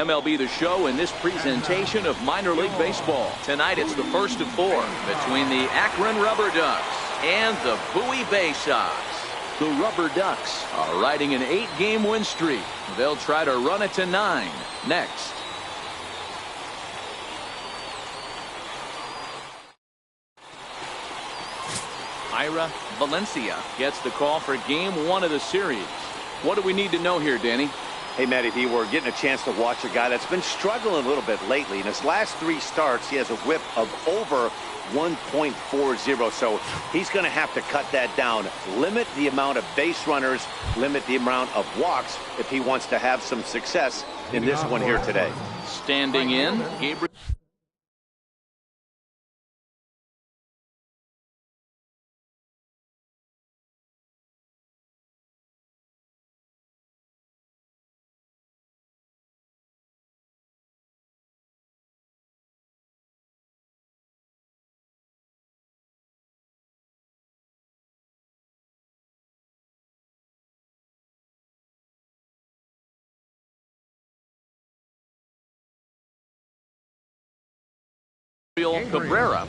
MLB The Show in this presentation of minor league baseball. Tonight it's the first of 4 between the Akron Rubberducks and the Bowie Baysox. The Rubberducks are riding an 8-game win streak. They'll try to run it to 9 next. Ira Valencia gets the call for game 1 of the series. What do we need to know here, Danny? Hey, Matty D, we're getting a chance to watch a guy that's been struggling a little bit lately. In his last 3 starts, he has a whip of over 1.40, so he's going to have to cut that down, limit the amount of base runners, limit the amount of walks if he wants to have some success in this one here today. Standing in, Gabriel. Cabrera.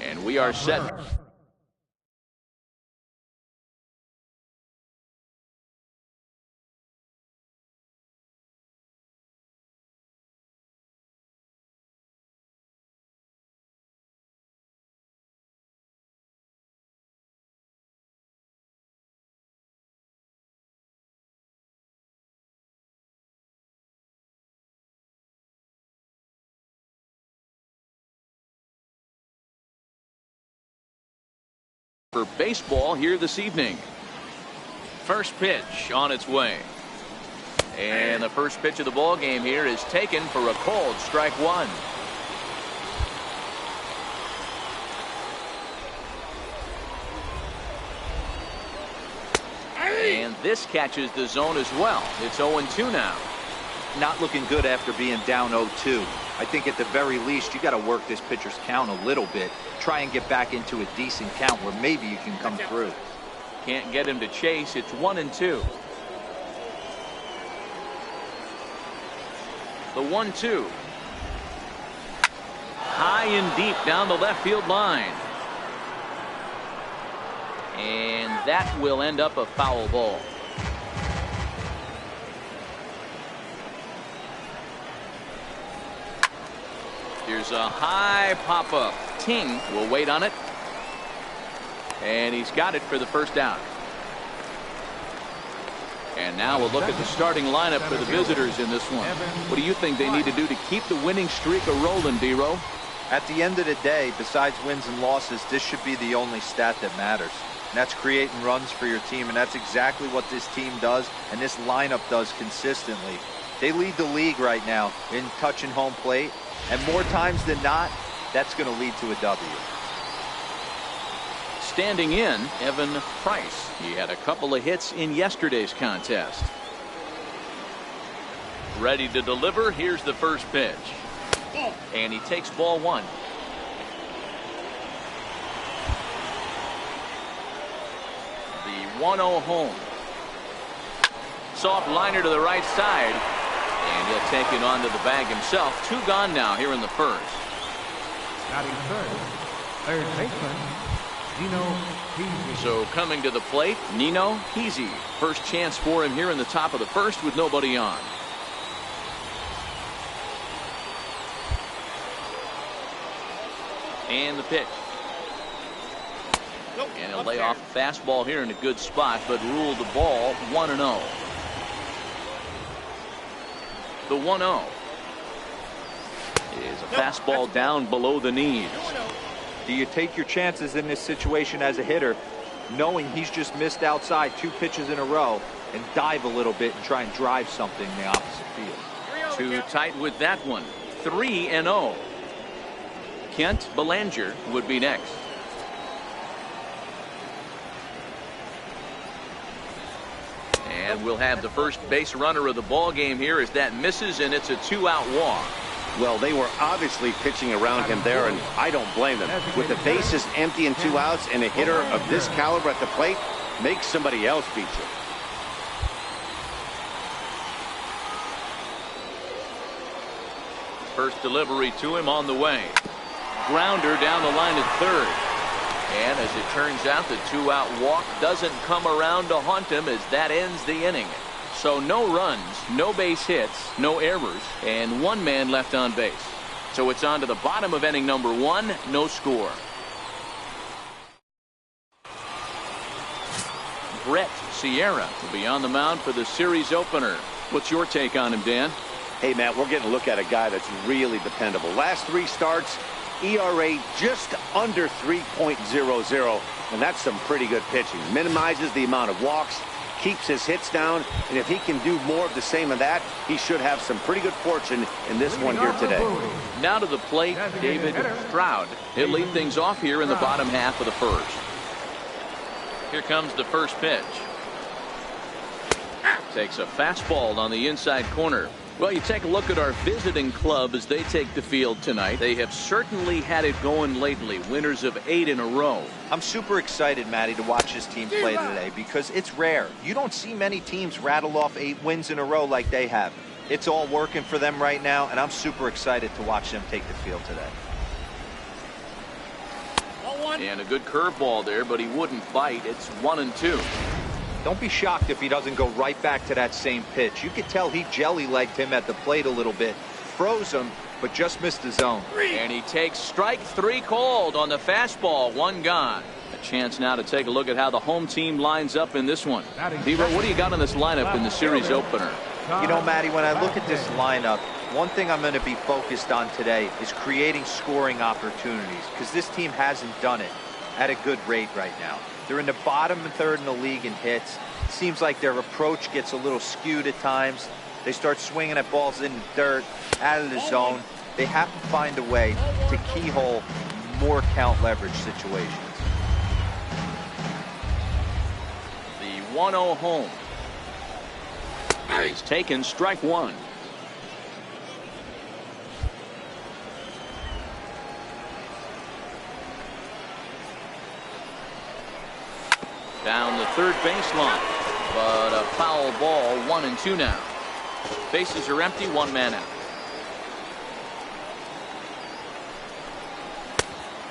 And we are set. For baseball here this evening. First pitch on its way. And the first pitch of the ball game here is taken for a called strike 1. And this catches the zone as well. It's 0-2 now. Not looking good after being down 0-2. I think at the very least you got to work this pitcher's count a little bit. Try and get back into a decent count where maybe you can come through. Can't get him to chase. It's 1-2. The 1-2. High and deep down the left field line. And that will end up a foul ball. Here's a high pop-up. Ting will wait on it. And he's got it for the first down. And now we'll look at the starting lineup for the visitors in this one. What do you think they need to do to keep the winning streak a-rolling, D-Row? At the end of the day, besides wins and losses, this should be the only stat that matters. And that's creating runs for your team, and that's exactly what this team does and this lineup does consistently. They lead the league right now in touching home plate, and more times than not, that's going to lead to a W. Standing in, Evan Price. He had a couple of hits in yesterday's contest. Ready to deliver. Here's the first pitch. And he takes ball one. The 1-0 home. Soft liner to the right side. And he'll take it onto the bag himself. 2 gone now here in the first. Batting third baseman, Nino Heasy. So coming to the plate, Nino Heasy. First chance for him here in the top of the first with nobody on. And the pitch. And he'll lay off a fastball here in a good spot, but rule the ball 1-0. The 1-0 is a fastball down below the knees. Do you take your chances in this situation as a hitter, knowing he's just missed outside 2 pitches in a row, and dive a little bit and try and drive something in the opposite field? Too tight with that one. 3-0. Kent Belanger would be next. And we'll have the first base runner of the ball game here as that misses, and it's a 2-out walk. Well, they were obviously pitching around him there, and I don't blame them. With the bases empty and 2 outs, and a hitter of this caliber at the plate, make somebody else beat you. First delivery to him on the way. Grounder down the line at third. And as it turns out, the 2-out walk doesn't come around to haunt him as that ends the inning. So no runs, no base hits, no errors, and 1 man left on base. So it's on to the bottom of inning number 1, no score. Brett Sierra will be on the mound for the series opener. What's your take on him, Dan? Hey, Matt, we're getting a look at a guy that's really dependable. Last 3 starts, ERA just under 3.00, and that's some pretty good pitching. Minimizes the amount of walks, keeps his hits down, and if he can do more of the same of that, he should have some pretty good fortune in this one here today. Now to the plate, David Stroud. He'll lead things off here in the bottom half of the first. Here comes the first pitch. Takes a fastball on the inside corner. Well, you take a look at our visiting club as they take the field tonight. They have certainly had it going lately. Winners of 8 in a row. I'm super excited, Matty, to watch this team play today because it's rare. You don't see many teams rattle off 8 wins in a row like they have. It's all working for them right now, and I'm super excited to watch them take the field today. And a good curveball there, but he wouldn't bite. It's 1-2. Don't be shocked if he doesn't go right back to that same pitch. You could tell he jelly-legged him at the plate a little bit. Froze him, but just missed the zone. And he takes strike 3 called on the fastball. 1 gone. A chance now to take a look at how the home team lines up in this one. Devo, what do you got on this lineup in the series opener? You know, Matty, when I look at this lineup, one thing I'm going to be focused on today is creating scoring opportunities because this team hasn't done it at a good rate right now. They're in the bottom third in the league in hits. It seems like their approach gets a little skewed at times. They start swinging at balls in the dirt, out of the zone. They have to find a way to keyhole more count leverage situations. The 1-0 home. He's taken strike 1. Down the third baseline, but a foul ball. 1-2 now. Bases are empty. 1 man out.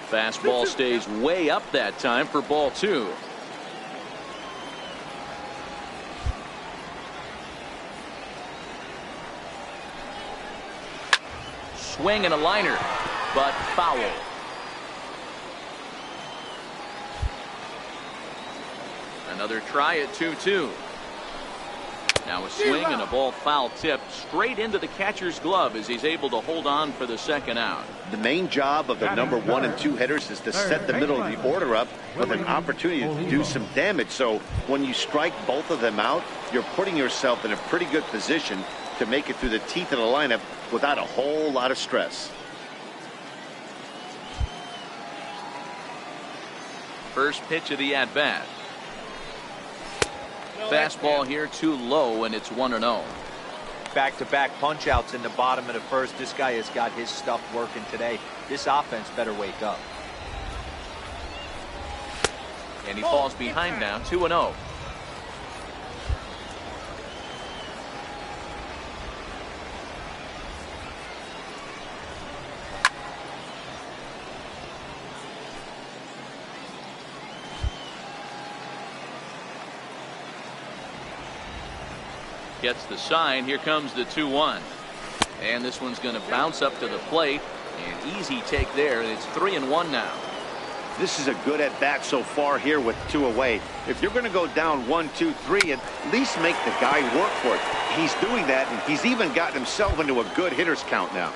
Fastball stays way up that time for ball 2. Swing and a liner, but foul. Another try at 2-2. Now a swing and a ball foul tipped straight into the catcher's glove as he's able to hold on for the second out. The main job of the number 1 and 2 hitters is to set the middle of the order up with an opportunity to do some damage. So when you strike both of them out, you're putting yourself in a pretty good position to make it through the teeth of the lineup without a whole lot of stress. First pitch of the at-bat. Fastball here too low, and it's 1-0. Back-to-back punch-outs in the bottom of the first. This guy has got his stuff working today. This offense better wake up. And he falls behind now, 2-0. Gets the sign. Here comes the 2-1. And this one's going to bounce up to the plate. An easy take there. It's 3-1 now. This is a good at bat so far here with 2 away. If you're going to go down 1, 2, 3, at least make the guy work for it. He's doing that, and he's even gotten himself into a good hitter's count now.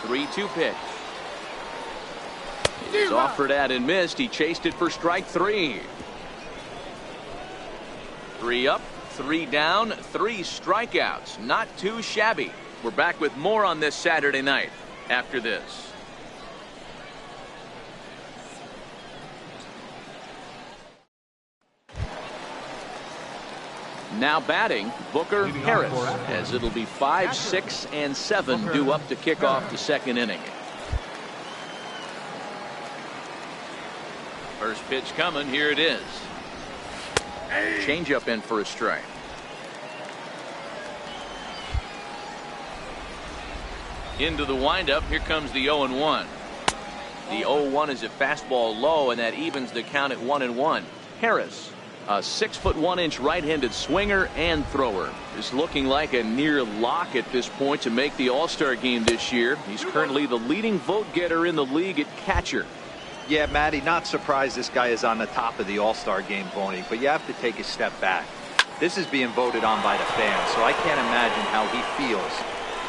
3-2 pitch. He's offered at and missed. He chased it for strike 3. 3 up, 3 down, 3 strikeouts. Not too shabby. We're back with more on this Saturday night after this. Now batting, Booker Harris, as it'll be 5, 6, and 7 due up to kick off the second inning. First pitch coming. Here it is. Changeup in for a strike. Into the windup. Here comes the 0-1. The 0-1 is a fastball low, and that evens the count at 1-1. Harris, a 6'1" right-handed swinger and thrower, is looking like a near lock at this point to make the All-Star game this year. He's currently the leading vote getter in the league at catcher. Yeah, Matty, not surprised this guy is on the top of the All-Star game voting, but you have to take a step back. This is being voted on by the fans, so I can't imagine how he feels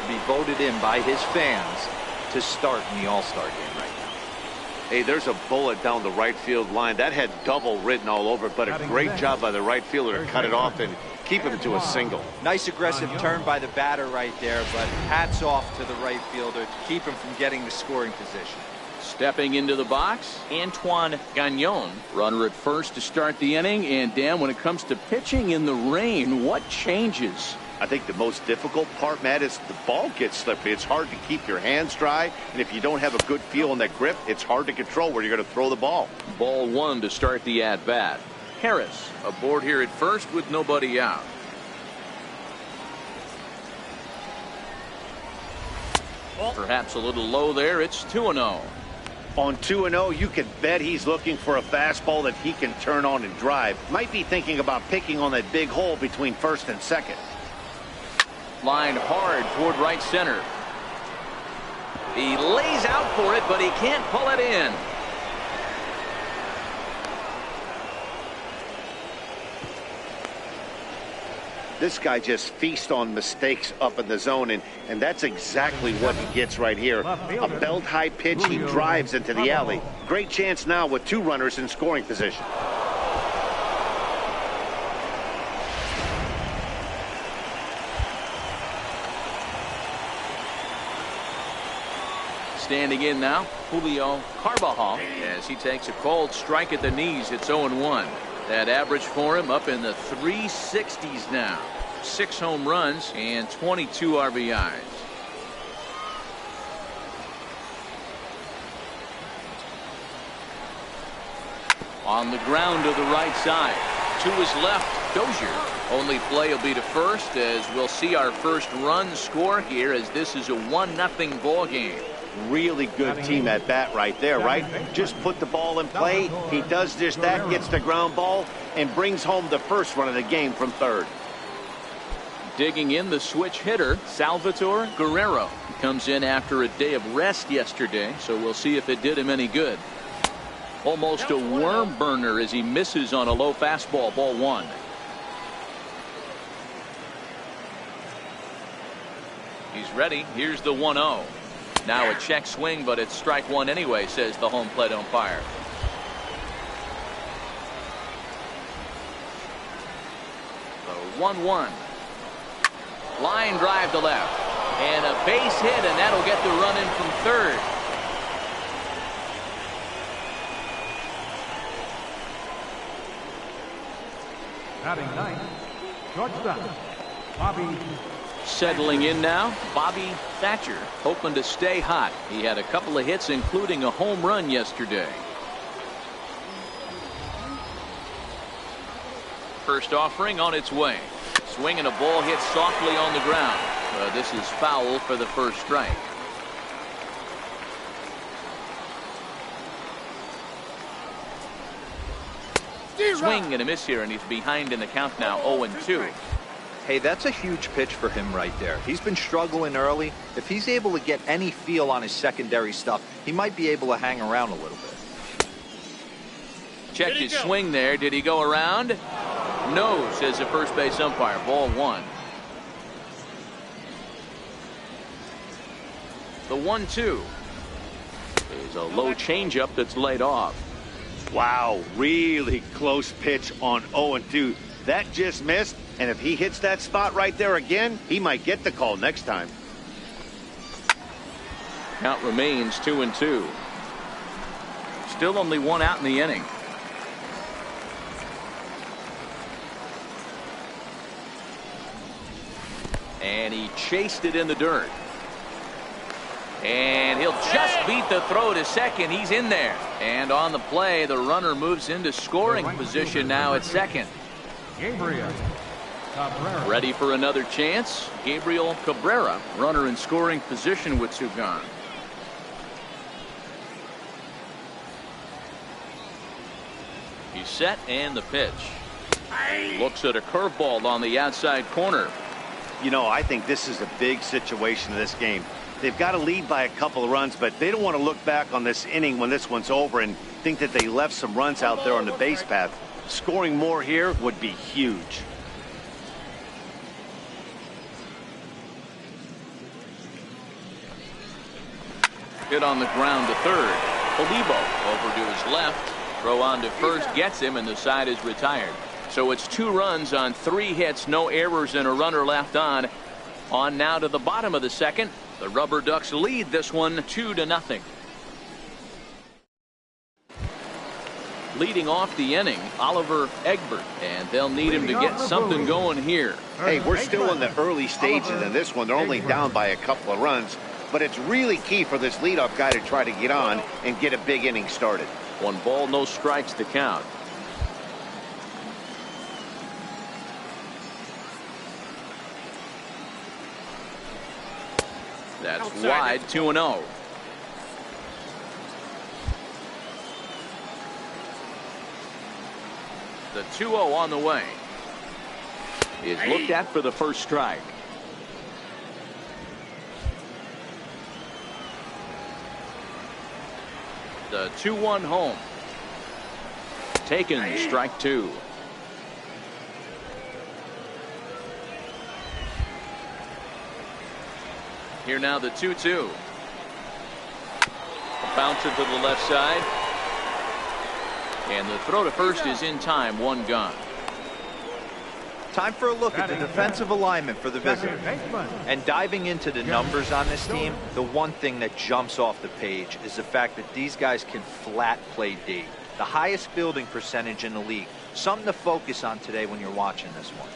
to be voted in by his fans to start in the All-Star game right now. Hey, there's a bullet down the right field line. That had double written all over it, but a great job by the right fielder to cut it off and keep him to a single. Nice aggressive turn by the batter right there, but hats off to the right fielder to keep him from getting the scoring position. Stepping into the box, Antoine Gagnon, runner at first to start the inning. And Dan, when it comes to pitching in the rain, what changes? I think the most difficult part, Matt, is the ball gets slippery. It's hard to keep your hands dry, and if you don't have a good feel on that grip, it's hard to control where you're going to throw the ball. Ball 1 to start the at-bat. Harris aboard here at first with nobody out. Perhaps a little low there. It's 2-0. On 2-0, you can bet he's looking for a fastball that he can turn on and drive. Might be thinking about picking on that big hole between first and second. Lined hard toward right center. He lays out for it, but he can't pull it in. This guy just feasts on mistakes up in the zone, and that's exactly what he gets right here. A belt-high pitch, he drives into the alley. Great chance now with 2 runners in scoring position. Standing in now, Julio Carvajal, as he takes a cold strike at the knees. It's 0-1. That average for him up in the 360s now. 6 home runs and 22 RBIs. On the ground to the right side. To his left, Dozier. Only play will be to first, as we'll see our first run score here, as this is a 1-0 ball game. really good team at bat right there, right? Just put the ball in play. He does just that, gets the ground ball, and brings home the first run of the game from third. Digging in, the switch hitter, Salvatore Guerrero. He comes in after a day of rest yesterday, so we'll see if it did him any good. Almost a worm burner as he misses on a low fastball, ball one. He's ready. Here's the 1-0. Now a check swing, but it's strike one anyway, says the home plate umpire. The 1-1. Line drive to left. And a base hit, and that'll get the run in from third. Batting ninth, shortstop, Bobby. Settling in now, Bobby Thatcher, hoping to stay hot. He had a couple of hits, including a home run yesterday. First offering on its way. Swing and a ball hit softly on the ground. This is foul for the first strike. Swing and a miss here, and he's behind in the count now, 0-2. Hey, that's a huge pitch for him right there. He's been struggling early. If he's able to get any feel on his secondary stuff, he might be able to hang around a little bit. Checked his swing there. Did he go around? No, says the first base umpire. Ball one. The 1-2 is a low changeup that's laid off. Wow, really close pitch on 0-2. That just missed, and if he hits that spot right there again, he might get the call next time. Count remains 2-2. Still only one out in the inning. And he chased it in the dirt. And he'll just beat the throw to second. He's in there. And on the play, the runner moves into scoring position now at second. Gabriel Cabrera. Ready for another chance. Gabriel Cabrera, runner in scoring position with two gone. He's set, and the pitch. Looks at a curveball on the outside corner. You know, I think this is a big situation in this game. They've got to lead by a couple of runs, but they don't want to look back on this inning when this one's over and think that they left some runs out there on the base path. Scoring more here would be huge. Hit on the ground to third. Olivo over to his left. Throw on to first gets him, and the side is retired. So it's 2 runs on 3 hits, no errors, and a runner left on. On now to the bottom of the second. The Rubberducks lead this one 2-0. Leading off the inning, Oliver Egbert, and they'll need him to get something going here. Hey, we're still in the early stages of this one. They're only down by a couple of runs, but it's really key for this leadoff guy to try to get on and get a big inning started. 1 ball, no strikes to count. That's wide, 2-0. The 2-0 on the way is looked at for the first strike. The 2-1 home. Taken, strike 2. Here now the 2-2. Bounce it to the left side. And the throw to first is in time, 1 gone. Time for a look at the defensive alignment for the visitor. And diving into the numbers on this team, the one thing that jumps off the page is the fact that these guys can flat play D. The highest fielding percentage in the league. Something to focus on today when you're watching this one.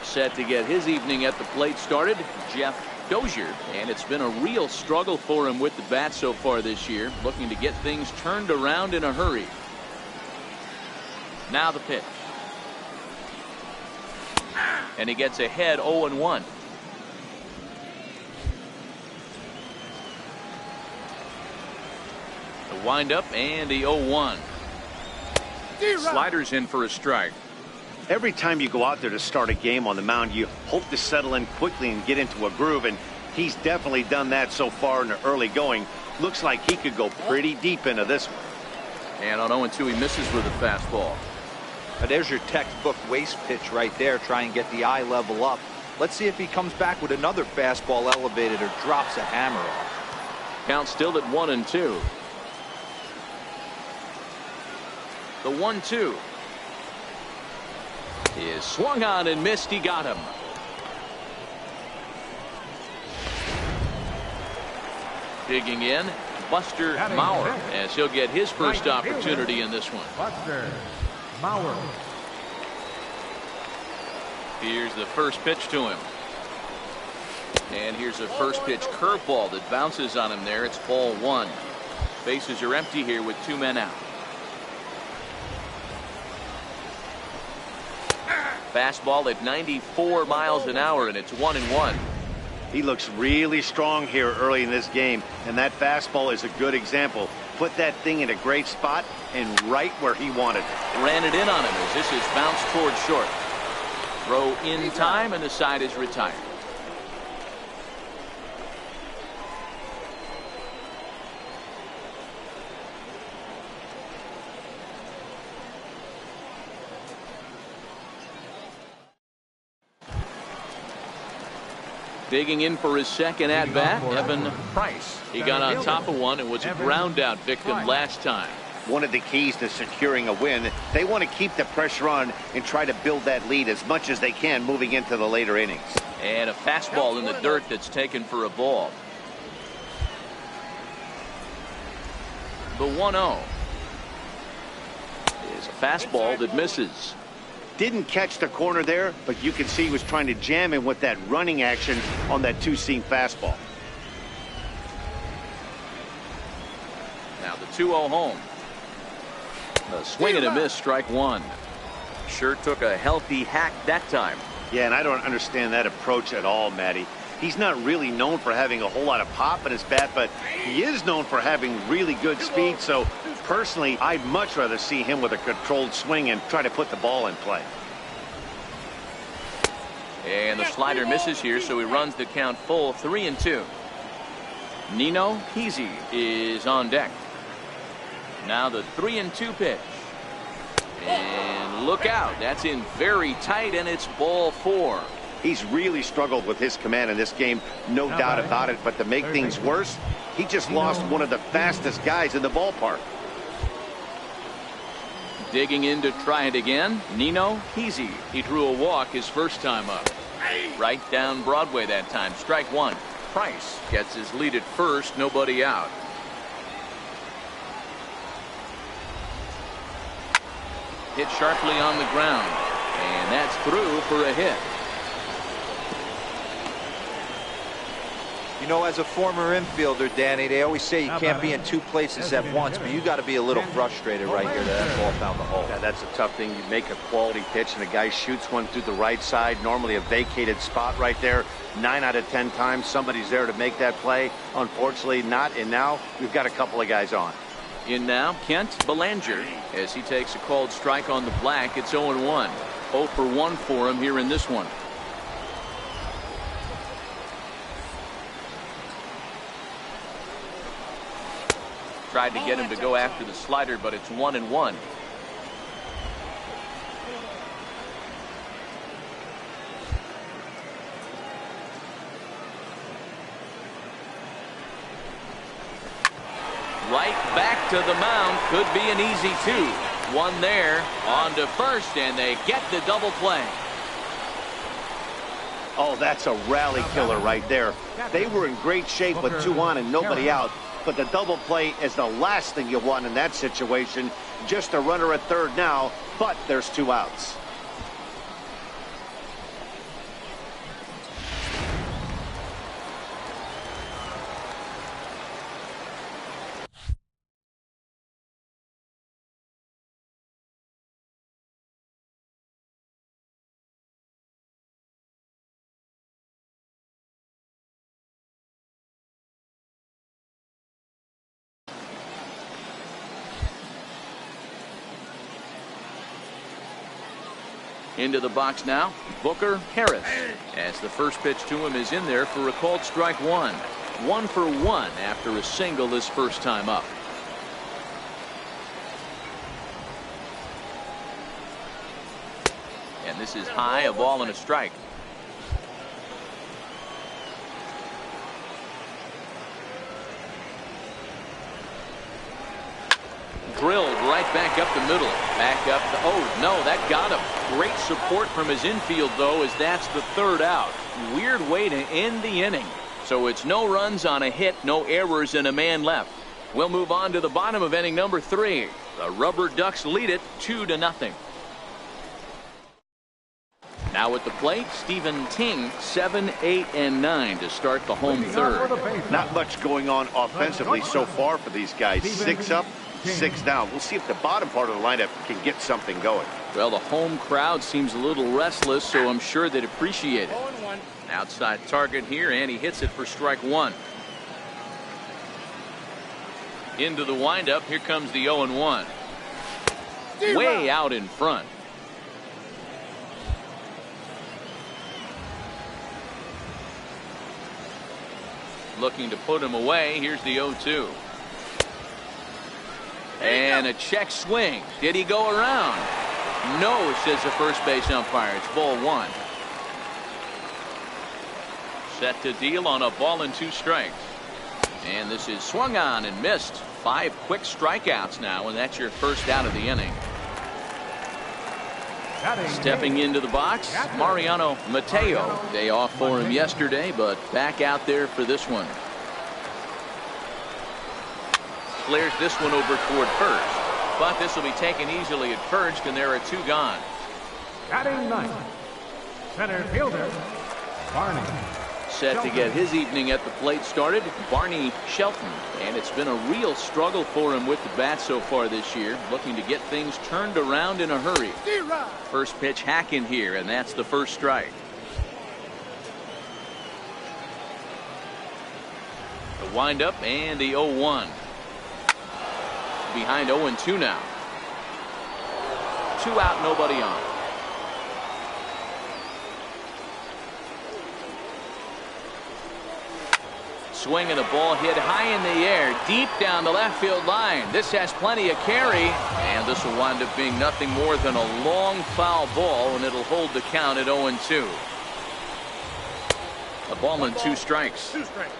Set to get his evening at the plate started, Jeff Dozier, and it's been a real struggle for him with the bat so far this year, looking to get things turned around in a hurry. Now the pitch. And he gets ahead 0-1. The windup and the 0-1. Sliders in for a strike. Every time you go out there to start a game on the mound, you hope to settle in quickly and get into a groove, and he's definitely done that so far in the early going. Looks like he could go pretty deep into this one. And on 0-2, he misses with a fastball. Now there's your textbook waste pitch right there. Try and get the eye level up. Let's see if he comes back with another fastball elevated or drops a hammer off. Count still at 1-2. The 1-2 is swung on and missed. He got him. Digging in, Buster Mauer, as he'll get his first opportunity in this one. Buster Mauer. Here's the first pitch to him. And here's a first pitch curveball that bounces on him there. It's ball one. Bases are empty here with 2 men out. Fastball at 94 miles an hour, and it's 1-1. He looks really strong here early in this game, and that fastball is a good example. Put that thing in a great spot and right where he wanted it. Ran it in on him as this is bounced towards short. Throw in time, and the side is retired. Digging in for his second at-bat, Evan Price. He got on top of one and was a ground-out victim last time. One of the keys to securing a win, they want to keep the pressure on and try to build that lead as much as they can moving into the later innings. And a fastball in the dirt that's taken for a ball. The 1-0 is a fastball that misses. Didn't catch the corner there, but you can see he was trying to jam in with that running action on that two-seam fastball. Now the 2-0 home. A swing and a miss, strike one. Sure took a healthy hack that time. Yeah, and I don't understand that approach at all, Matty. He's not really known for having a whole lot of pop in his bat, but he is known for having really good speed. So personally, I'd much rather see him with a controlled swing and try to put the ball in play. And the slider misses here, so he runs the count full, 3-2. Nino Peasy is on deck. Now the 3-2 pitch. And look out, that's in very tight, and it's ball four. He's really struggled with his command in this game, no doubt about it. But to make things worse, he just lost one of the fastest guys in the ballpark. Digging in to try it again, Nino Peasy. He drew a walk his first time up. Right down Broadway that time, strike one. Price gets his lead at first, nobody out. Hit sharply on the ground, and that's through for a hit. You know, as a former infielder, Danny, they always say you can't be in two places at once, but you got to be a little frustrated right here that ball found the hole. Yeah, that's a tough thing. You make a quality pitch and a guy shoots one through the right side, normally a vacated spot right there. 9 out of 10 times somebody's there to make that play. Unfortunately not, and now we've got a couple of guys on. In now, Kent Belanger, as he takes a called strike on the black. It's 0-1. 0 for 1 for him here in this one. Tried to get him to go after the slider, but it's 1-1. Right back to the mound. Could be an easy 2. One there, on to first, and they get the double play. Oh, that's a rally killer right there. They were in great shape with 2 on and nobody out. But the double play is the last thing you want in that situation. Just a runner at third now, but there's 2 outs. Into the box now, Booker Harris. As the first pitch to him is in there for a called strike one. 1 for 1 after a single his first time up. And this is high, a ball and a strike. Drilled right back up the middle. Back up. Oh, no, that got him. Great support from his infield, though, as that's the third out. Weird way to end the inning. So it's no runs on a hit, no errors, and a man left. We'll move on to the bottom of inning number 3. The Rubberducks lead it 2-0. Now at the plate, Stephen Ting, 7, 8, and 9 to start the home third. Not much going on offensively so far for these guys. 6 up, 6 down. We'll see if the bottom part of the lineup can get something going. Well, the home crowd seems a little restless, so I'm sure they'd appreciate it. Outside target here, and he hits it for strike one. Into the windup, here comes the 0-1. Way out in front. Looking to put him away. Here's the 0-2. And a check swing. Did he go around? No, says the first base umpire. It's ball 1. Set to deal on a ball and 2 strikes. And this is swung on and missed. 5 quick strikeouts now, and that's your first out of the inning. Stepping into the box, Mariano Mateo. Day off for him yesterday, but back out there for this one. Flares this one over toward first, but this will be taken easily at first, and there are 2 gone. Batting ninth, center fielder, Barney. Set to get his evening at the plate started, Barney Shelton. And it's been a real struggle for him with the bat so far this year, looking to get things turned around in a hurry. First pitch hack in here, and that's the first strike. The windup and the 0-1. Behind 0-2 now. 2 out, nobody on. Swing and a ball hit high in the air, deep down the left field line. This has plenty of carry, and this will wind up being nothing more than a long foul ball, and it'll hold the count at 0-2. A ball and 2 strikes. 2 strikes.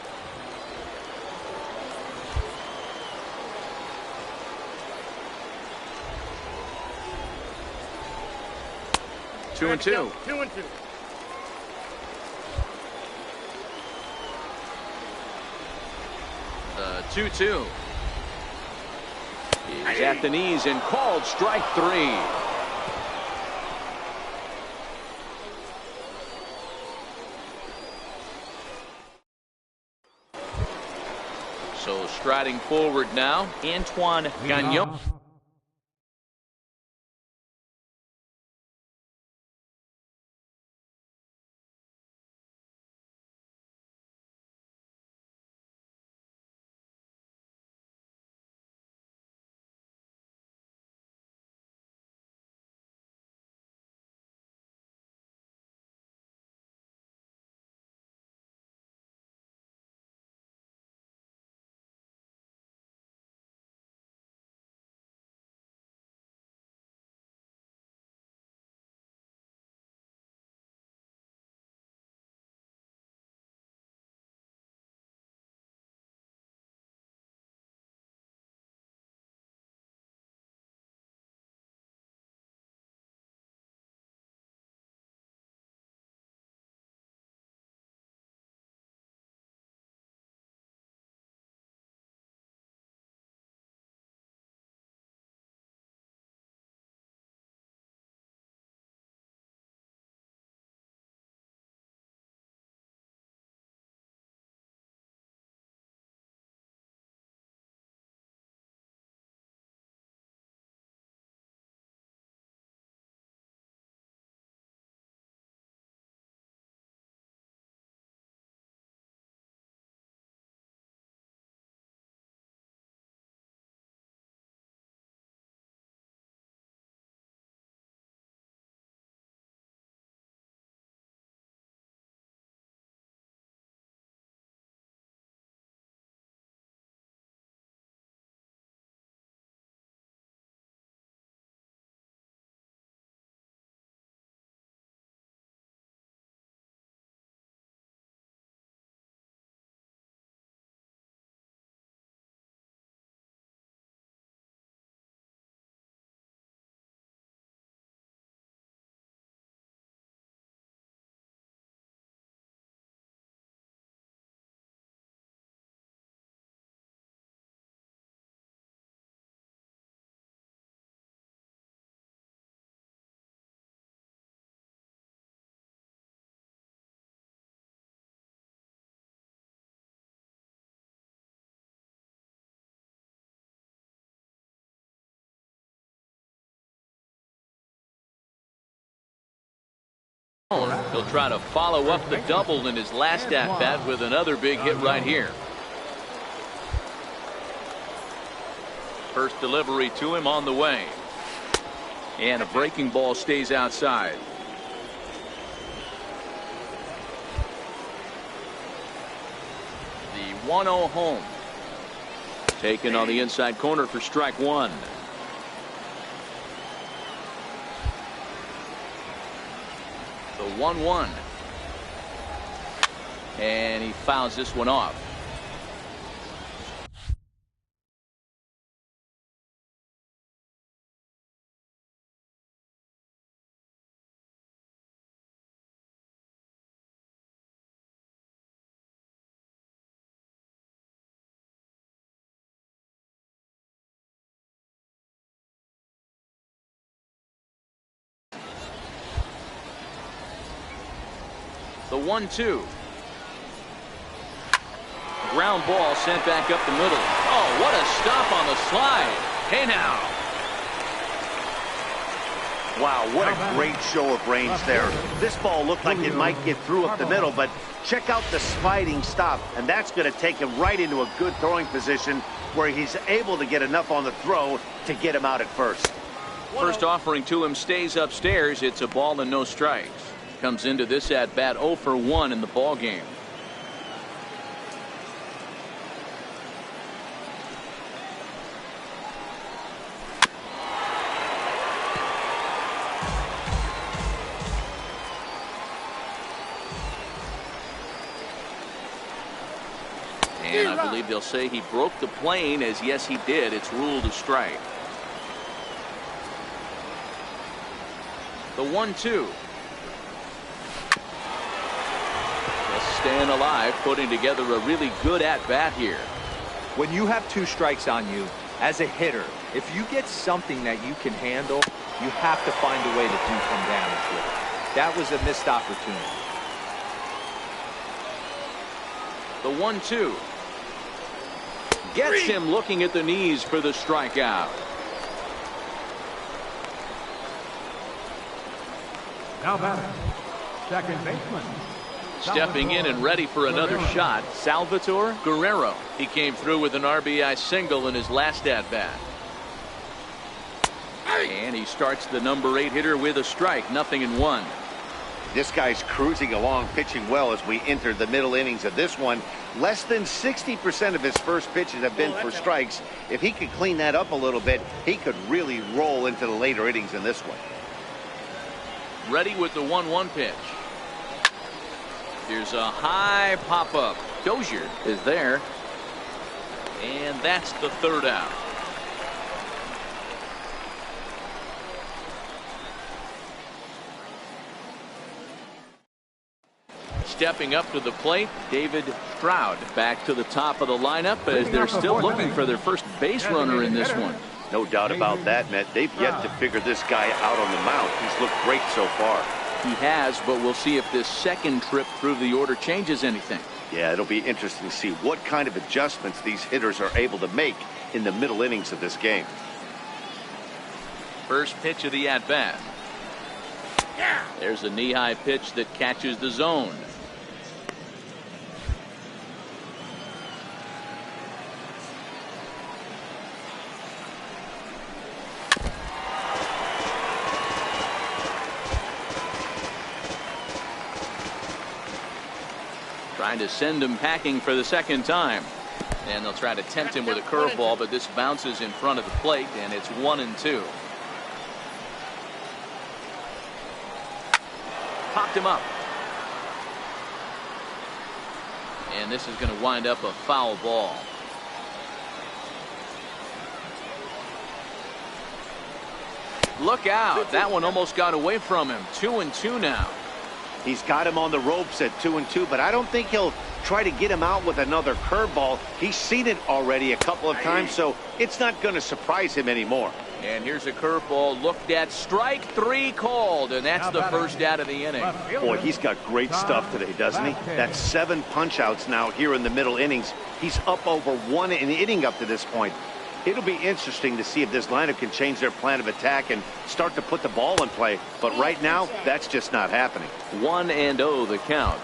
Two and two. 2-2. 2-2. He's at the knees and called strike 3. So striding forward now, Antoine Gagnon. He'll try to follow up the double in his last at-bat with another big hit right here. First delivery to him on the way. And a breaking ball stays outside. The 1-0 home. Taken on the inside corner for strike one. The 1-1. And he fouls this one off. The 1-2. Ground ball sent back up the middle. Oh, what a stop on the slide. Hey now. Wow, what a great show of range there. This ball looked like it might get through up the middle, but check out the sliding stop, and that's going to take him right into a good throwing position where he's able to get enough on the throw to get him out at first. First offering to him stays upstairs. It's a ball and no strikes. Comes into this at bat 0 for 1 in the ball game. And I believe they'll say he broke the plane, as yes he did. It's ruled a strike. The 1-2. Staying alive, putting together a really good at-bat here. When you have 2 strikes on you, as a hitter, if you get something that you can handle, you have to find a way to do some damage with it. That was a missed opportunity. The 1-2. Gets him looking at the knees for the strikeout. Now batting, second baseman. Stepping in and ready for another shot, Salvatore Guerrero. He came through with an RBI single in his last at-bat. And he starts the number 8 hitter with a strike, 0-1. This guy's cruising along, pitching well as we enter the middle innings of this one. Less than 60% of his first pitches have been for strikes. If he could clean that up a little bit, he could really roll into the later innings in this one. Ready with the 1-1 pitch. Here's a high pop-up. Dozier is there. And that's the third out. Stepping up to the plate, David Stroud back to the top of the lineup as they're still looking for their first base runner in this one. No doubt about that, Matt. They've yet to figure this guy out on the mound. He's looked great so far. He has, but we'll see if this second trip through the order changes anything. Yeah, it'll be interesting to see what kind of adjustments these hitters are able to make in the middle innings of this game. First pitch of the at-bat. There's a knee-high pitch that catches the zone. Trying to send him packing for the second time. And they'll try to tempt him with a curveball, but this bounces in front of the plate, and it's 1-2. Popped him up. And this is going to wind up a foul ball. Look out. That one almost got away from him. 2-2 now. He's got him on the ropes at 2-2, but I don't think he'll try to get him out with another curveball. He's seen it already a couple of times, so it's not going to surprise him anymore. And here's a curveball looked at. Strike 3 called, and that's the first out of the inning. Boy, he's got great stuff today, doesn't he? That's 7 punch-outs now here in the middle innings. He's up over 1 inning up to this point. It'll be interesting to see if this lineup can change their plan of attack and start to put the ball in play. But right now, that's just not happening. 1-0 the count.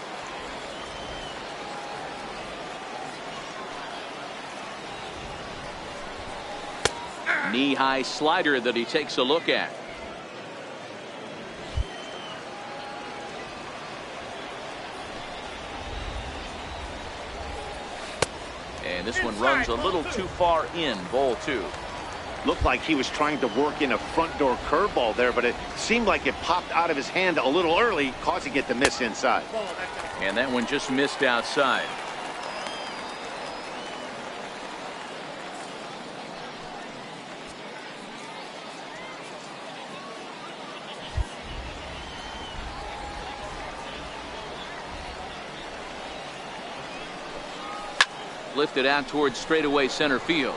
Knee-high slider that he takes a look at. And this one runs a little too far in, ball 2. Looked like he was trying to work in a front door curveball there, but it seemed like it popped out of his hand a little early, causing it to miss inside. And that one just missed outside. Lifted out towards straightaway center field.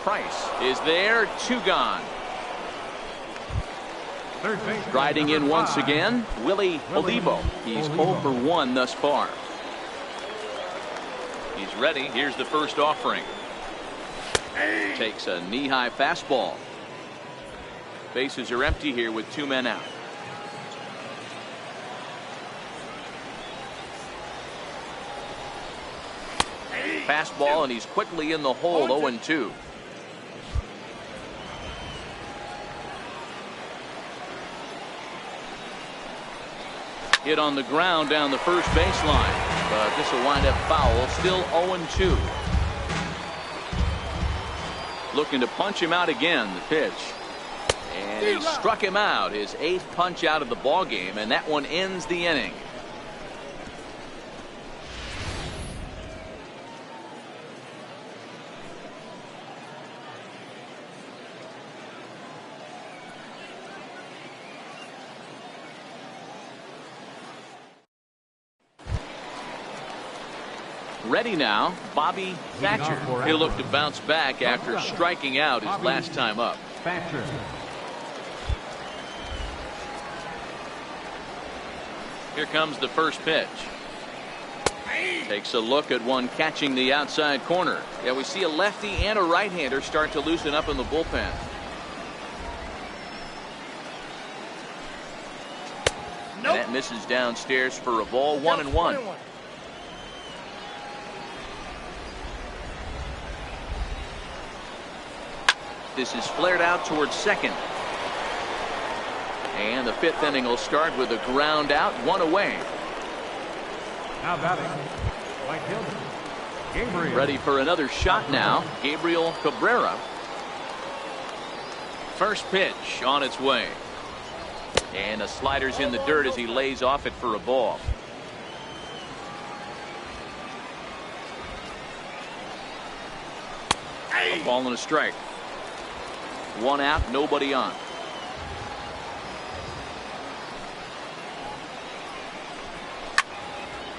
Price is there, 2 gone. Riding in once again, Willie Olivo. He's 0 for 1 thus far. He's ready. Here's the first offering. Takes a knee-high fastball. Bases are empty here with 2 men out. Fastball, and he's quickly in the hole. 0-2. Hit on the ground down the first baseline, but this will wind up foul. Still 0-2. Looking to punch him out again. The pitch, and he struck him out. His 8th punch out of the ball game, and that one ends the inning. Ready now, Bobby Thatcher. He'll look to bounce back after striking out his last time up. Here comes the first pitch. Takes a look at one catching the outside corner. Yeah, we see a lefty and a right-hander start to loosen up in the bullpen. Nope. That misses downstairs for a ball. 1-1. This is flared out towards second. And the 5th inning will start with a ground out, 1 away. Now batting, right fielder, Gabriel. Ready for another shot now, Gabriel Cabrera. First pitch on its way. And the slider's in the dirt as he lays off it for a ball. A ball and a strike. 1 out, nobody on.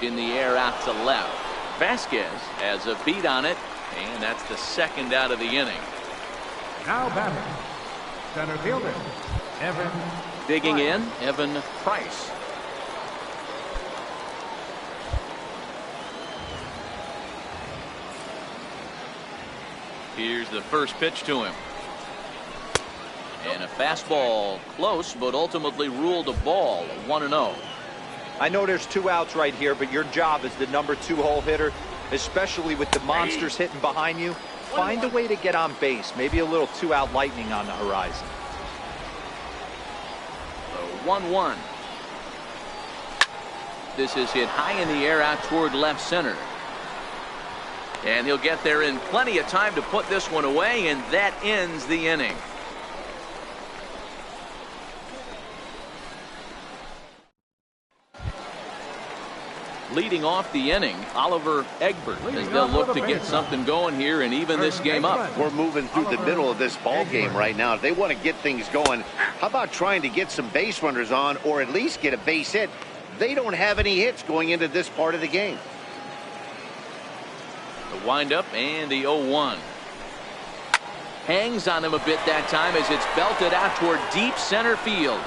In the air out to left. Vasquez has a beat on it, and that's the 2nd out of the inning. Now batting, center fielder, Evan. Digging in, Evan Price. Here's the first pitch to him. And a fastball close, but ultimately ruled a ball. 1-0. I know there's 2 outs right here, but your job as the number 2 hole hitter, especially with the monsters hitting behind you, find a way to get on base. Maybe a little 2-out lightning on the horizon. 1-1. This is hit high in the air out toward left center. And he'll get there in plenty of time to put this one away, and that ends the inning. Leading off the inning, Oliver Egbert, as they'll look to get something going here and even this game up. We're moving through the middle of this ball game right now. If they want to get things going, how about trying to get some base runners on, or at least get a base hit? They don't have any hits going into this part of the game. The windup and the 0-1. Hangs on him a bit that time as it's belted out toward deep center field.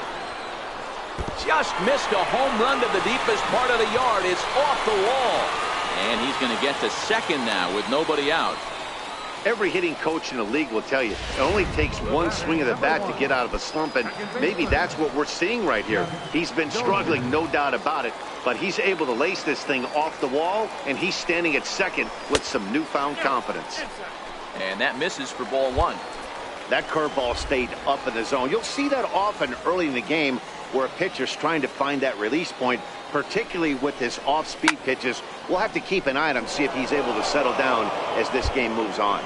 Just missed a home run to the deepest part of the yard. It's off the wall. And he's going to get to second now with nobody out. Every hitting coach in the league will tell you it only takes one swing of the bat to get out of a slump, and maybe that's what we're seeing right here. He's been struggling, no doubt about it, but he's able to lace this thing off the wall, and he's standing at second with some newfound confidence. And that misses for ball one. That curveball stayed up in the zone. You'll see that often early in the game where a pitcher's trying to find that release point, particularly with his off-speed pitches. We'll have to keep an eye on him, see if he's able to settle down as this game moves on.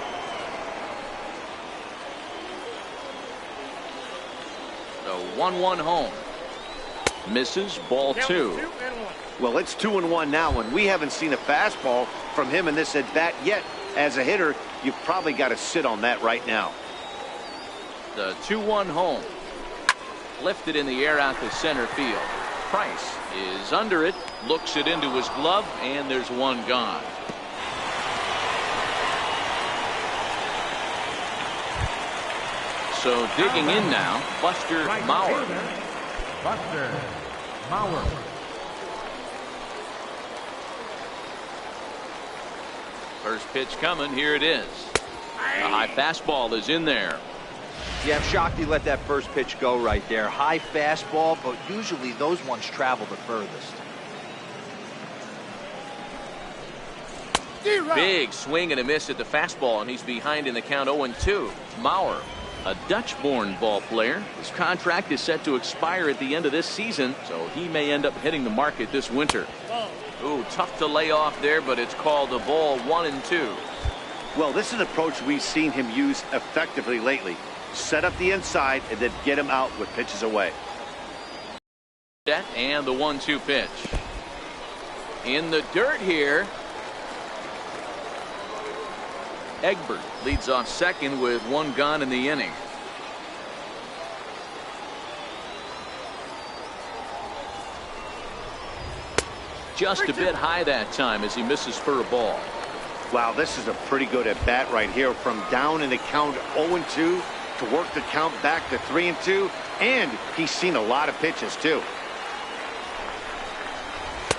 The 1-1 home. Misses, ball two. Well, it's 2-1 now, and we haven't seen a fastball from him in this at-bat yet. As a hitter, you've probably got to sit on that right now. The 2-1 home. Lifted in the air out to center field. Price is under it, looks it into his glove, and there's one gone. So digging in now, Buster Mauer. Buster Mauer. First pitch coming, here it is. The high fastball is in there. Yeah, I'm shocked he let that first pitch go right there. High fastball, but usually those ones travel the furthest. Big swing and a miss at the fastball, and he's behind in the count 0-2. Mauer, a Dutch-born ball player. His contract is set to expire at the end of this season, so he may end up hitting the market this winter. Ooh, tough to lay off there, but it's called a ball 1-2. Well, this is an approach we've seen him use effectively lately. Set up the inside and then get him out with pitches away. Set and the 1-2 pitch. In the dirt here. Egbert leads off second with one gone in the inning. Just a bit high that time as he misses for a ball. Wow, this is a pretty good at bat right here. From down in the count 0-2 to work the count back to 3-2, and he's seen a lot of pitches too.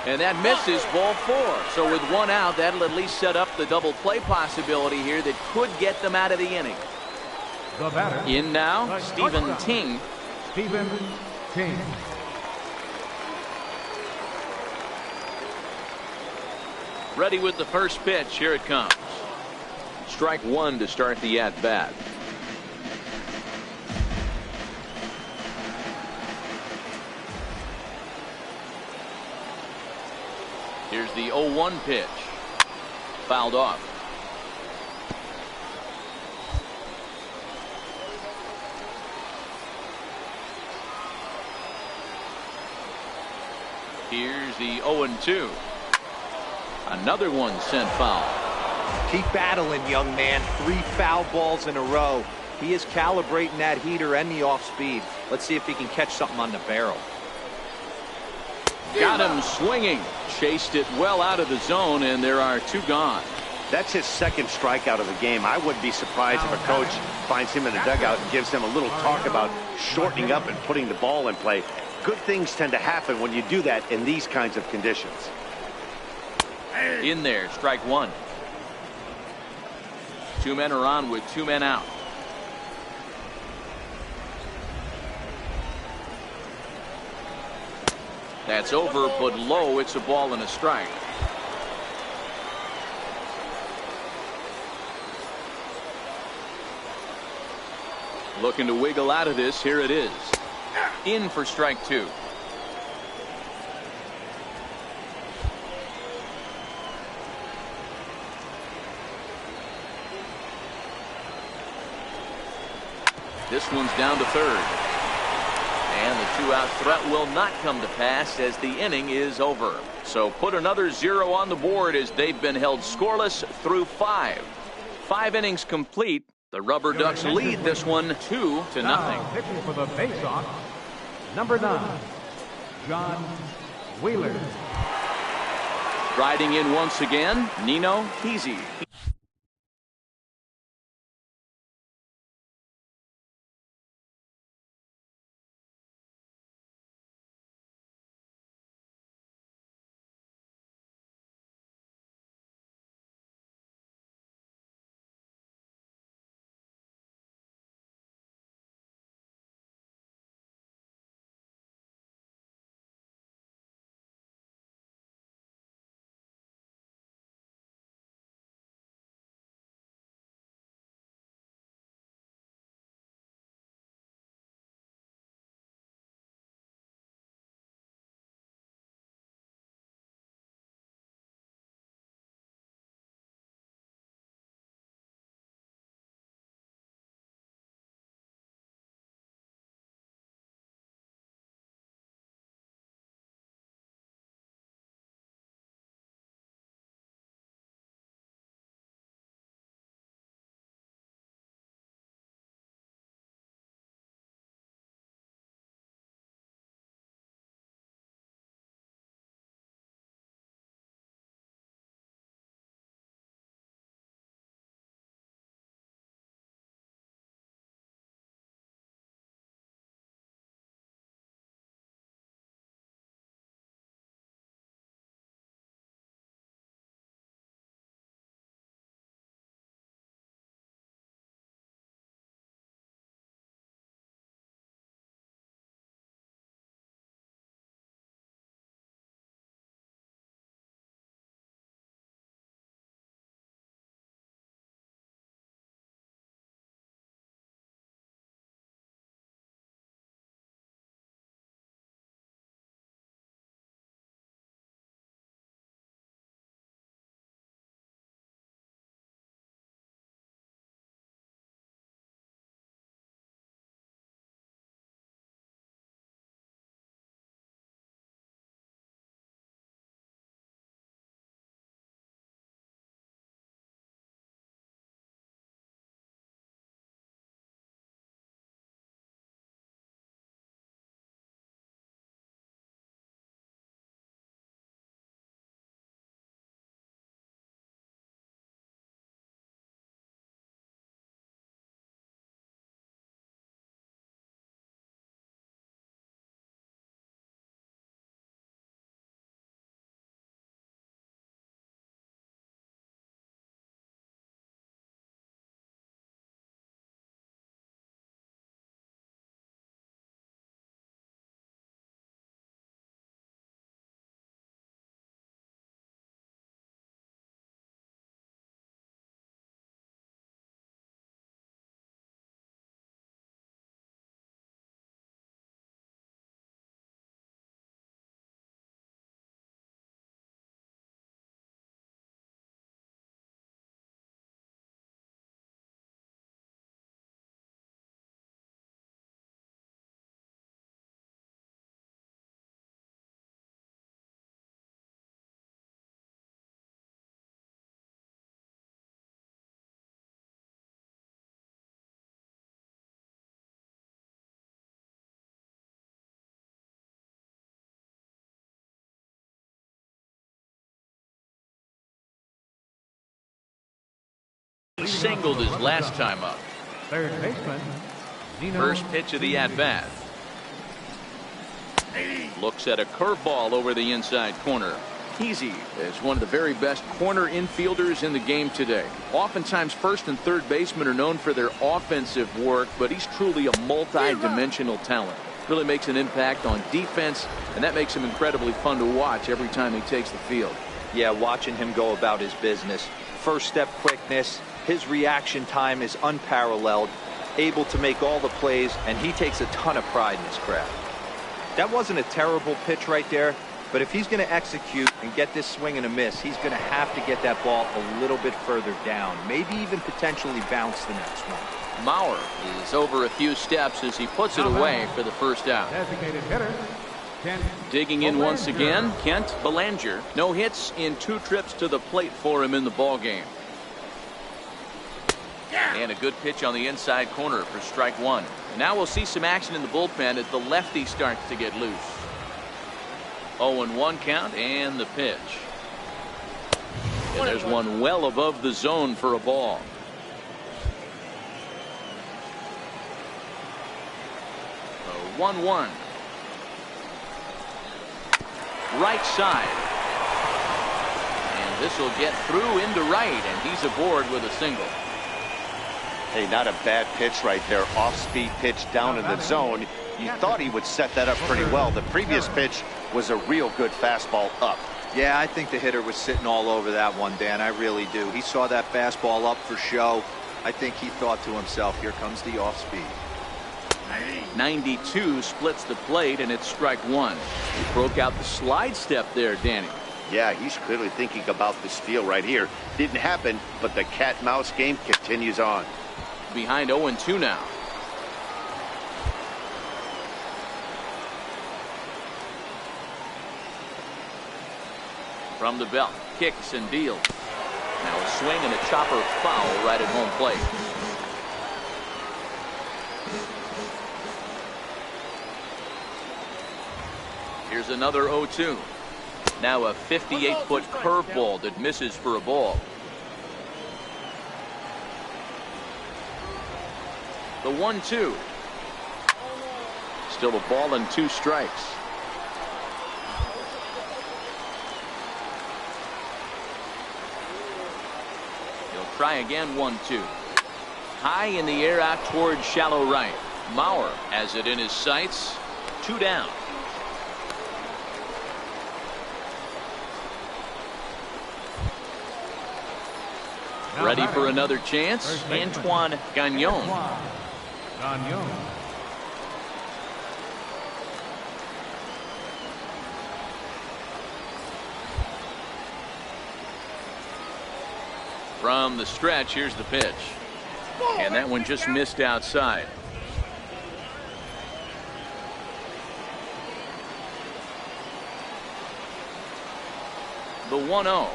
And that misses, ball four. So with one out, that'll at least set up the double play possibility here that could get them out of the inning. The batter. In now, The Stephen shortstop. Ting. Stephen Ting. Ready with the first pitch. Here it comes. Strike one to start the at-bat. Here's the 0-1 pitch. Fouled off. Here's the 0-2. Another one sent foul. Keep battling, young man. 3 foul balls in a row. He is calibrating that heater and the off speed. Let's see if he can catch something on the barrel. Got him swinging. Chased it well out of the zone, and there are 2 gone. That's his second strikeout of the game. I wouldn't be surprised if a coach finds him in the dugout and gives him a little talk about shortening up and putting the ball in play. Good things tend to happen when you do that in these kinds of conditions. In there, strike one. 2 men are on with 2 men out. That's over, but low. It's a ball and a strike. Looking to wiggle out of this. Here it is. In for strike 2. This one's down to third. And the 2-out threat will not come to pass as the inning is over. So put another 0 on the board as they've been held scoreless through 5. 5 innings complete. The Rubberducks lead this one 2-0. Now pitching for the Baysox, number 9, John Wheeler. Riding in once again, Nino Peasy. singled his last time up. Third baseman, Zeno. First pitch of the at-bat. Looks at a curveball over the inside corner. Easy is one of the very best corner infielders in the game today. Oftentimes first and third basemen are known for their offensive work, but he's truly a multi-dimensional talent. Really makes an impact on defense, and that makes him incredibly fun to watch every time he takes the field. Yeah, watching him go about his business. First step quickness, his reaction time is unparalleled, able to make all the plays, and he takes a ton of pride in his craft. That wasn't a terrible pitch right there, but if he's going to execute and get this swing and a miss, he's going to have to get that ball a little bit further down, maybe even potentially bounce the next one. Maurer is over a few steps as he puts it away for the first out. Designated hitter, Kent Digging in once Belanger. again, Kent Belanger. No hits in 2 trips to the plate for him in the ball game. And a good pitch on the inside corner for strike one. Now we'll see some action in the bullpen as the lefty starts to get loose. 0-1 count and the pitch. And there's one well above the zone for a ball. So 1-1. Right side. And this will get through into right, and he's aboard with a single. Hey, not a bad pitch right there. Off-speed pitch down in the zone. You thought he would set that up pretty well. The previous pitch was a real good fastball up. Yeah, I think the hitter was sitting all over that one, Dan. I really do. He saw that fastball up for show. I think he thought to himself, here comes the off-speed. 92 splits the plate, and it's strike one. He broke out the slide step there, Danny. Yeah, he's clearly thinking about this steal right here. Didn't happen, but the cat-mouse game continues on. Behind 0-2 now. From the belt, kicks and deals. Now a swing and a chopper foul right at home plate. Here's another 0-2. Now a 58-foot curveball that misses for a ball. The 1-2. Still a ball and 2 strikes. He'll try again. 1-2. High in the air out towards shallow right. Maurer has it in his sights. 2 down. Ready for another chance, Antoine Gagnon. Gagnon. From the stretch, here's the pitch. And that one just missed outside. The 1-0.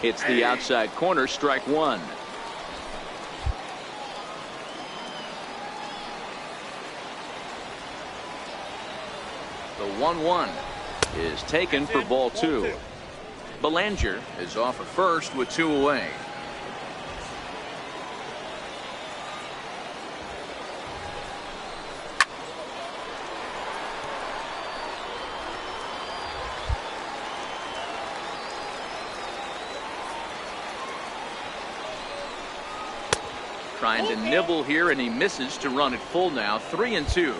It's the outside corner, strike one. The 1-1 is taken for ball 2. Belanger is off at first with 2 away. Trying to nibble here, and he misses to run it full now. 3-2.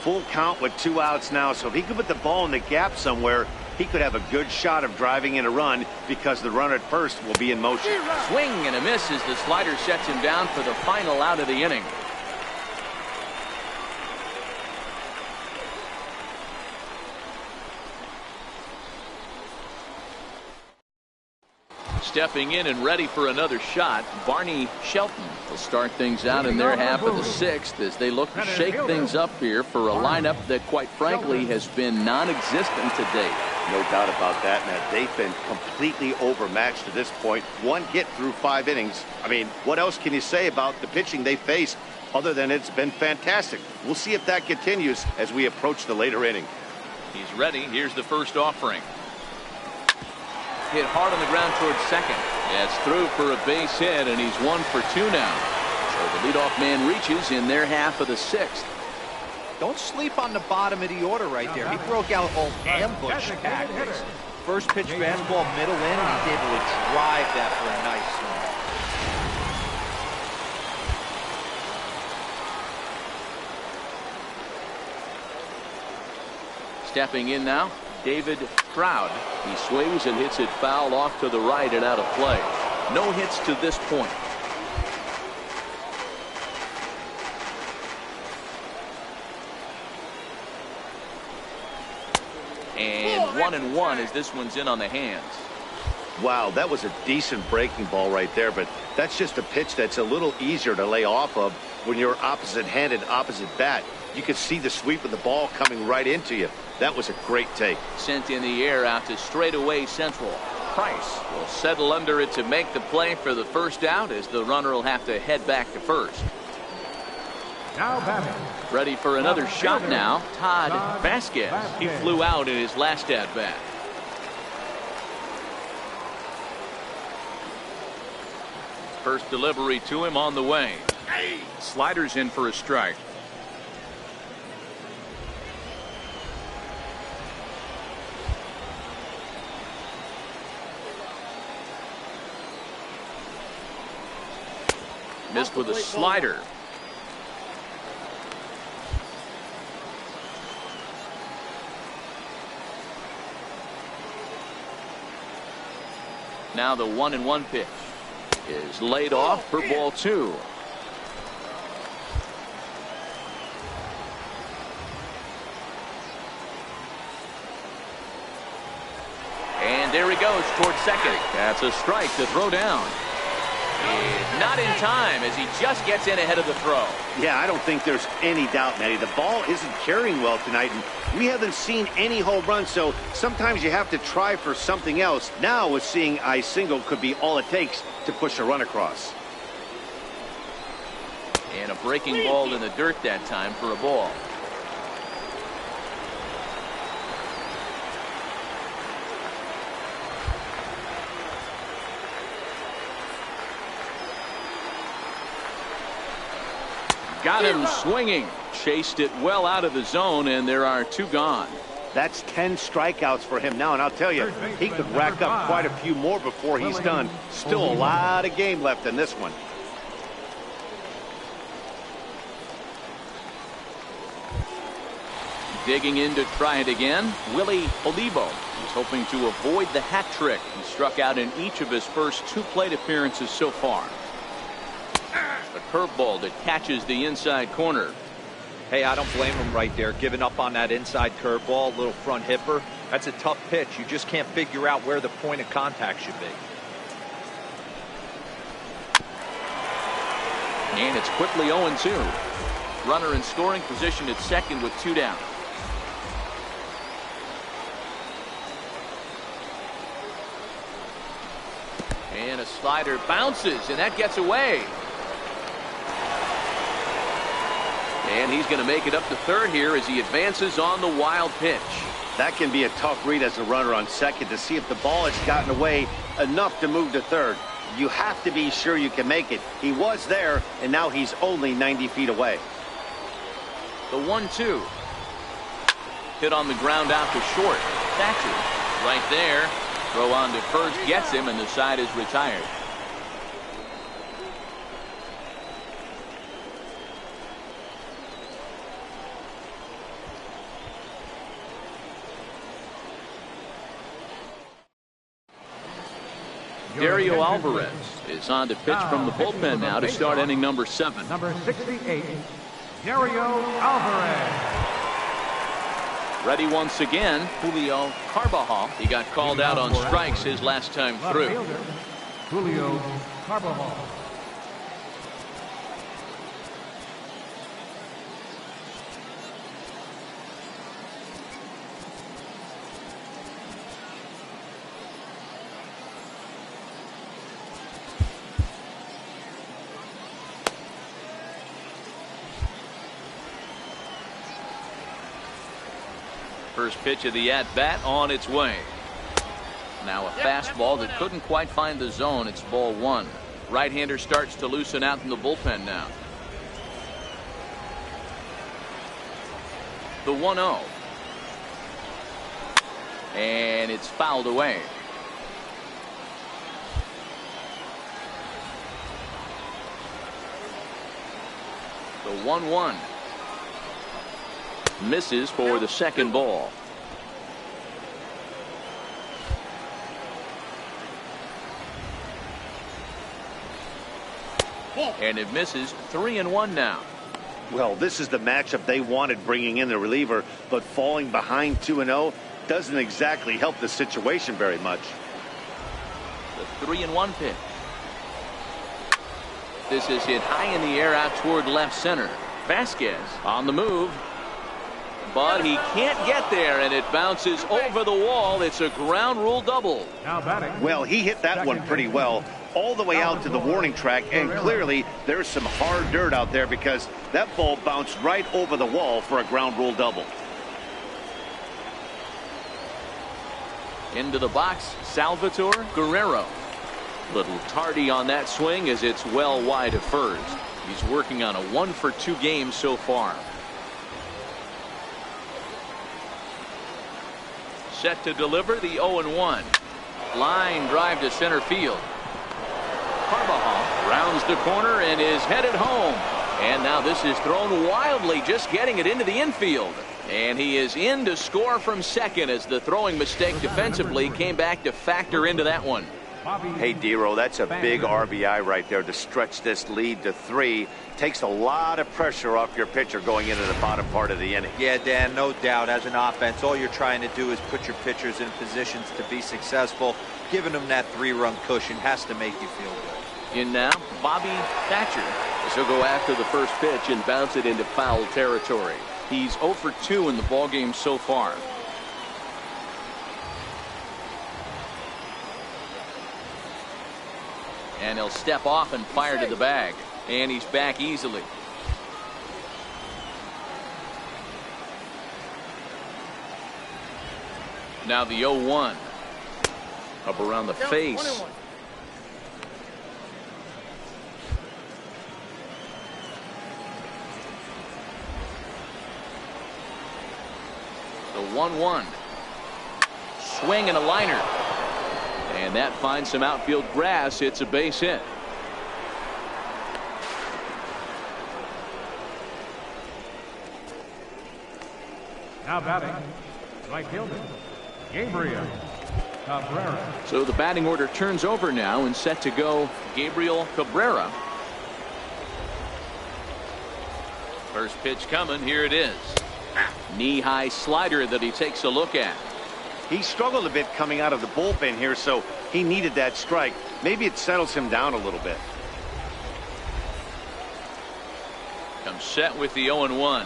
Full count with 2 outs now, so if he could put the ball in the gap somewhere, he could have a good shot of driving in a run because the runner at first will be in motion. Swing and a miss as the slider sets him down for the final out of the inning. Stepping in and ready for another shot, Barney Shelton will start things out in their half of the 6th as they look to shake things up here for a lineup that, quite frankly, has been non-existent to date. No doubt about that, man. They've been completely overmatched to this point. 1 hit through 5 innings. I mean, what else can you say about the pitching they faced other than it's been fantastic? We'll see if that continues as we approach the later inning. He's ready. Here's the first offering. Hit hard on the ground towards second. That's through for a base hit, and he's 1 for 2 now. So the leadoff man reaches in their half of the 6th. Don't sleep on the bottom of the order right there. He broke out old ambush tactics. First pitch fastball, middle in, and he's able to drive that for a nice swing. Stepping in now, David Stroud. He swings and hits it foul off to the right and out of play. No hits to this point. And 1-1 as this one's in on the hands. Wow, that was a decent breaking ball right there, but that's just a pitch that's a little easier to lay off of when you're opposite-handed, opposite bat. You could see the sweep of the ball coming right into you. That was a great take. Sent in the air out to straightaway central. Price will settle under it to make the play for the first out, as the runner will have to head back to first. Now batting. Ready for another shot now, Todd Vasquez. He flew out in his last at bat. First delivery to him on the way. Sliders in for a strike. Missed with a slider. Now the 1-1 pitch is laid off for ball 2. And there he goes towards second. That's a strike to throw down. Not in time, as he just gets in ahead of the throw. Yeah, I don't think there's any doubt, Matty. The ball isn't carrying well tonight, and we haven't seen any home runs, so sometimes you have to try for something else. Now, with seeing I single could be all it takes to push a run across. And a breaking ball in the dirt that time for a ball. Got him swinging. Chased it well out of the zone, and there are 2 gone. That's 10 strikeouts for him now, and I'll tell you, he could rack up quite a few more before he's done. Still a lot of game left in this one. Digging in to try it again, Willie Olivo. He's hoping to avoid the hat trick. He struck out in each of his first 2 plate appearances so far. A curveball that catches the inside corner. Hey, I don't blame him right there, giving up on that inside curveball, little front hipper. That's a tough pitch. You just can't figure out where the point of contact should be. And it's quickly 0-2. Runner in scoring position at second with 2 down. And a slider bounces, and that gets away. And he's going to make it up to third here as he advances on the wild pitch. That can be a tough read as a runner on second to see if the ball has gotten away enough to move to third. You have to be sure you can make it. He was there, and now he's only 90 feet away. The 1-2. Hit on the ground out to short. Thatcher right there. Throw on to first gets him, and the side is retired. Dario Alvarez is on to pitch from the bullpen now to start inning number 7. Number 68, Dario Alvarez. Ready once again, Julio Carbajal. He got called out on strikes his last time through. Julio Carbajal. First pitch of the at-bat on its way. Now a fastball that couldn't quite find the zone. It's ball one. Right-hander starts to loosen out in the bullpen now. The 1-0. And it's fouled away. The 1-1. Misses for the second ball. And it misses. 3-1 now. Well, this is the matchup they wanted, bringing in the reliever, but falling behind 2-0 doesn't exactly help the situation very much. The 3-1 pitch. This is hit high in the air out toward left center. Vasquez on the move, but he can't get there, and it bounces over the wall. It's a ground rule double. Now batting. Well, he hit that one pretty well, all the way out to the warning track, and clearly there's some hard dirt out there because that ball bounced right over the wall for a ground rule double. Into the box, Salvatore Guerrero. Little tardy on that swing as it's well wide of first. He's working on a 1-for-2 game so far. Set to deliver the 0-1. Line drive to center field. Carbajal rounds the corner and is headed home. And now this is thrown wildly, just getting it into the infield. And he is in to score from second as the throwing mistake defensively came back to factor into that one. Hey, Dero, that's a big RBI right there to stretch this lead to 3. Takes a lot of pressure off your pitcher going into the bottom part of the inning. Yeah, Dan, no doubt. As an offense, all you're trying to do is put your pitchers in positions to be successful. Giving them that 3-run cushion has to make you feel good. In now, Bobby Thatcher. He'll go after the first pitch and bounce it into foul territory. He's 0 for 2 in the ballgame so far. And he'll step off and fire to the bag. And he's back easily. Now the 0-1. Up around the face. The 1-1. Swing and a liner. And that finds some outfield grass. It's a base hit. Now batting, right fielder, Gabriel Cabrera. So the batting order turns over now and set to go Gabriel Cabrera. First pitch coming. Here it is. Knee-high slider that he takes a look at. He struggled a bit coming out of the bullpen here, so he needed that strike. Maybe it settles him down a little bit. Comes set with the 0-1.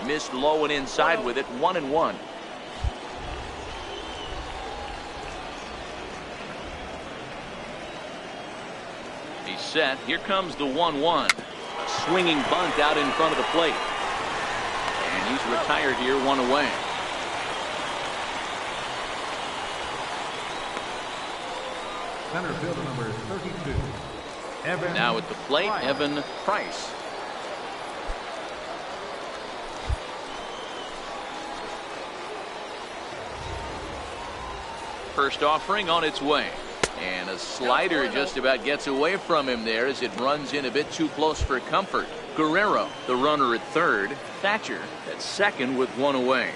Missed low and inside with it. 1-1. He's set. Here comes the 1-1. Swinging bunt out in front of the plate. And he's retired here, 1 away. Center fielder number 32, Evan. Now at the plate, Evan Price. First offering on its way. And a slider just about gets away from him there as it runs in a bit too close for comfort. Guerrero, the runner at third. Thatcher at second with 1 away.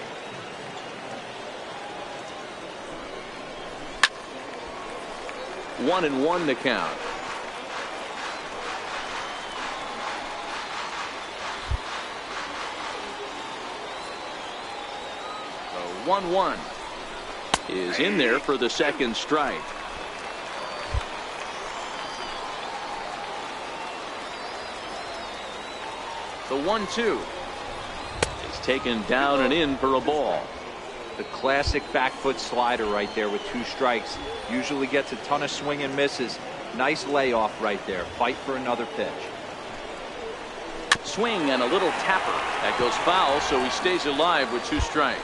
One and 1 to count. The 1-1 is in there for the second strike. The 1-2 is taken down and in for a ball. The classic back foot slider right there with 2 strikes. Usually gets a ton of swing and misses. Nice layoff right there. Fight for another pitch. Swing and a little tapper. That goes foul, so he stays alive with 2 strikes.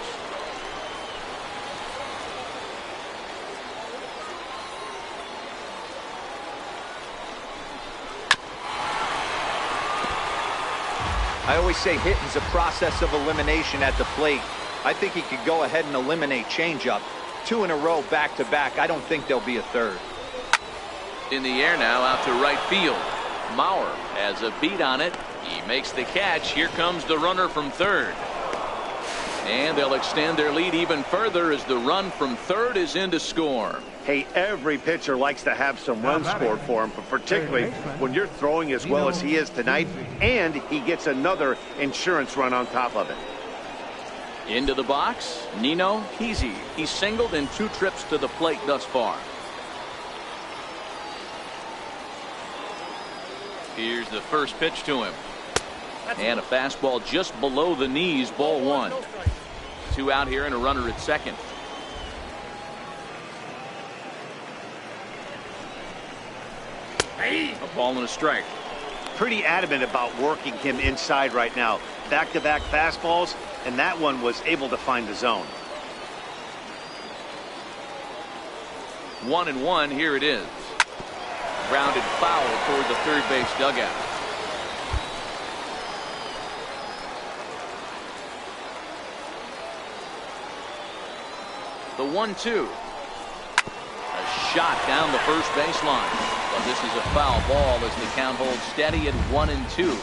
I always say hitting's a process of elimination at the plate. I think he could go ahead and eliminate changeup. 2 in a row back-to-back. I don't think there'll be a third. In the air now, out to right field. Maurer has a beat on it. He makes the catch. Here comes the runner from third. And they'll extend their lead even further as the run from third is in to score. Hey, every pitcher likes to have some runs scored for him, but particularly when you're throwing as well as he is tonight, and he gets another insurance run on top of it. Into the box, Nino Heasy. He's singled in 2 trips to the plate thus far. Here's the first pitch to him. And a fastball just below the knees, ball 1. 2 out here and a runner at second. A ball and a strike. Pretty adamant about working him inside right now. Back-to-back fastballs, and that one was able to find the zone. 1-1, here it is. Grounded foul toward the third base dugout. The 1-2. A shot down the first baseline. But this is a foul ball as the count holds steady at 1-2.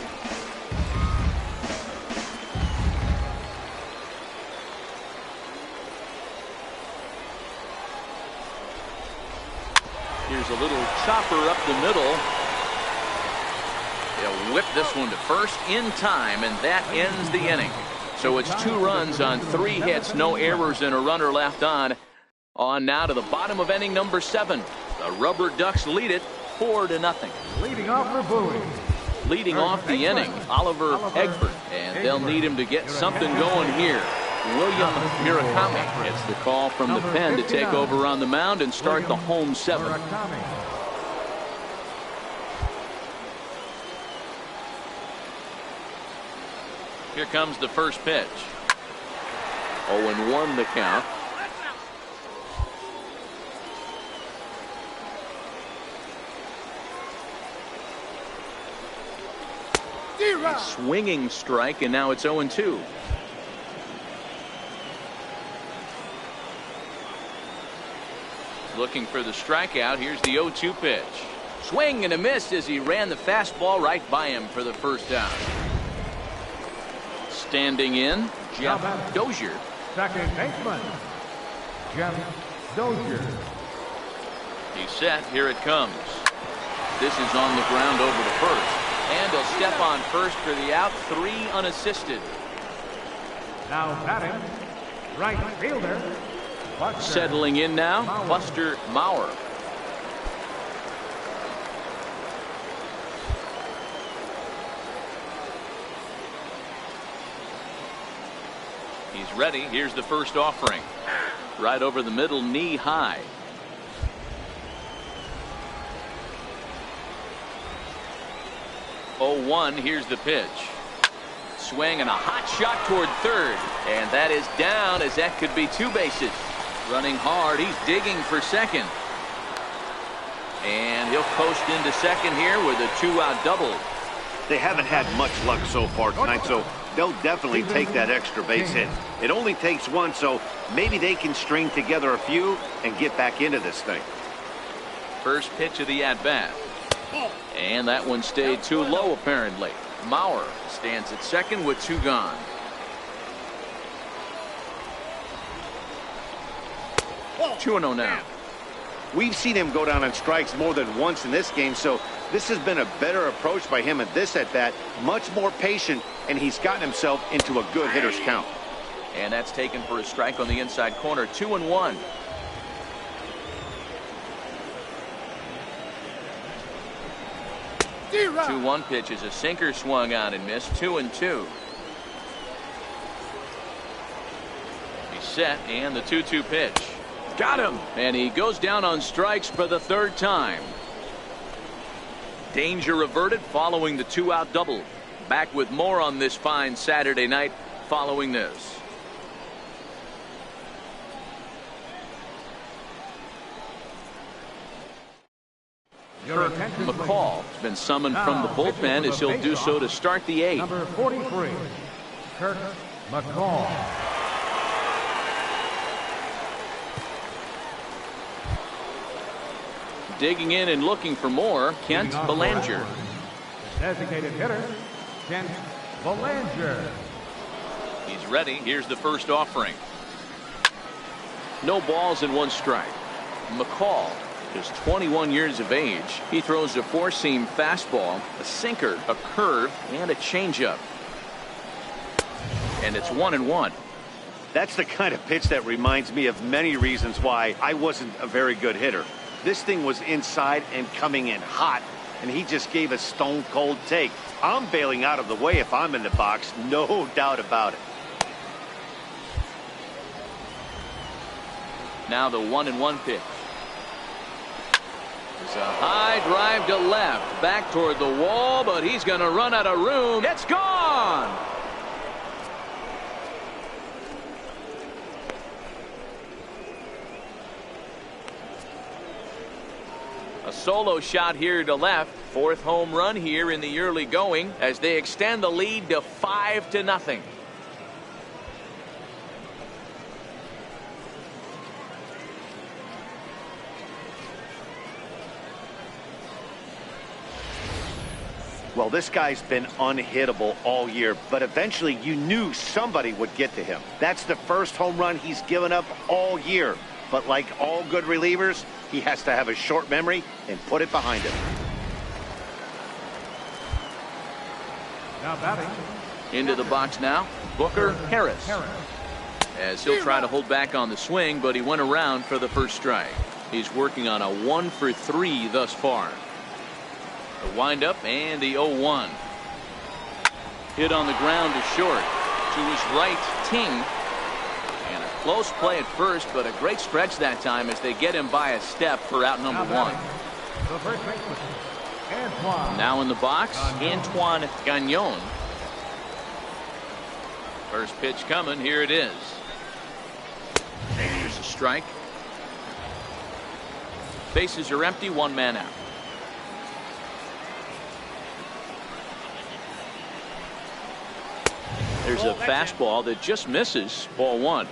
Here's a little chopper up the middle. He'll whip this one to first in time, and that ends the inning. So it's 2 runs on 3 hits, no errors, and a runner left on. On now to the bottom of inning number 7. The Rubberducks lead it 4-0. Leading off for Bowie. Leading off the inning, Oliver Egbert, and they'll need him to get something going here. William Murakami gets the call from the pen to take over on the mound and start the home 7. Here comes the first pitch. 0-1 the count. A swinging strike, and now it's 0-2. Looking for the strikeout. Here's the 0-2 pitch. Swing and a miss as he ran the fastball right by him for the first down. Standing in, Jeff Dozier. Second baseman, Jeff Dozier. He's set. Here it comes. This is on the ground over to first. And he'll step on first for the out. 3 unassisted. Now batting, right fielder. Buster. Settling in now, Buster Maurer. He's ready. Here's the first offering. Right over the middle, knee high. Oh, 1. Here's the pitch. Swing and a hot shot toward third. And that is down, as that could be 2 bases. Running hard. He's digging for second. And he'll coast into second here with a 2-out double. They haven't had much luck so far tonight, so they'll definitely take that extra base hit. It only takes 1, so maybe they can string together a few and get back into this thing. First pitch of the at-bat. And that one stayed too low, apparently. Maurer stands at second with 2 gone. Two and 0 now. We've seen him go down on strikes more than once in this game, so this has been a better approach by him at this at-bat. Much more patient, and he's gotten himself into a good hitter's count. And that's taken for a strike on the inside corner. 2-1. The 2-1 pitch is a sinker, swung on and missed. 2-2. He's set, and the 2-2 pitch. Got him, and he goes down on strikes for the 3rd time. Danger averted following the 2-out double. Back with more on this fine Saturday night following this. Your Kirk attention, McCall has been summoned from the Now, bullpen pitching as for the he'll do so to start the 8th. Number 43, Kirk McCall. Digging in and looking for more, Kent Leading off for Belanger. Akron, designated hitter, Kent Belanger. He's ready. Here's the first offering. No balls and 1 strike. McCall is 21 years of age. He throws a 4-seam fastball, a sinker, a curve, and a changeup. And it's 1-1. That's the kind of pitch that reminds me of many reasons why I wasn't a very good hitter. This thing was inside and coming in hot, and he just gave a stone-cold take. I'm bailing out of the way if I'm in the box, no doubt about it. Now the 1-1 pitch. It's a high drive to left, back toward the wall, but he's going to run out of room. It's gone. A solo shot here to left. 4th home run here in the early going as they extend the lead to 5-0. Well, this guy's been unhittable all year, but eventually you knew somebody would get to him. That's the first home run he's given up all year. But like all good relievers, he has to have a short memory and put it behind him. Now batting. Into the box now, Booker Harris. As he'll try to hold back on the swing, but he went around for the first strike. He's working on a 1-for-3 thus far. The windup and the 0-1. Hit on the ground to short. To his right, Ting. And a close play at first, but a great stretch that time as they get him by a step for out number 1. The first baseman, Antoine. Now in the box, Antoine Gagnon. First pitch coming. Here it is. Here's a strike. Bases are empty. 1 man out. There's a fastball that just misses. Ball 1.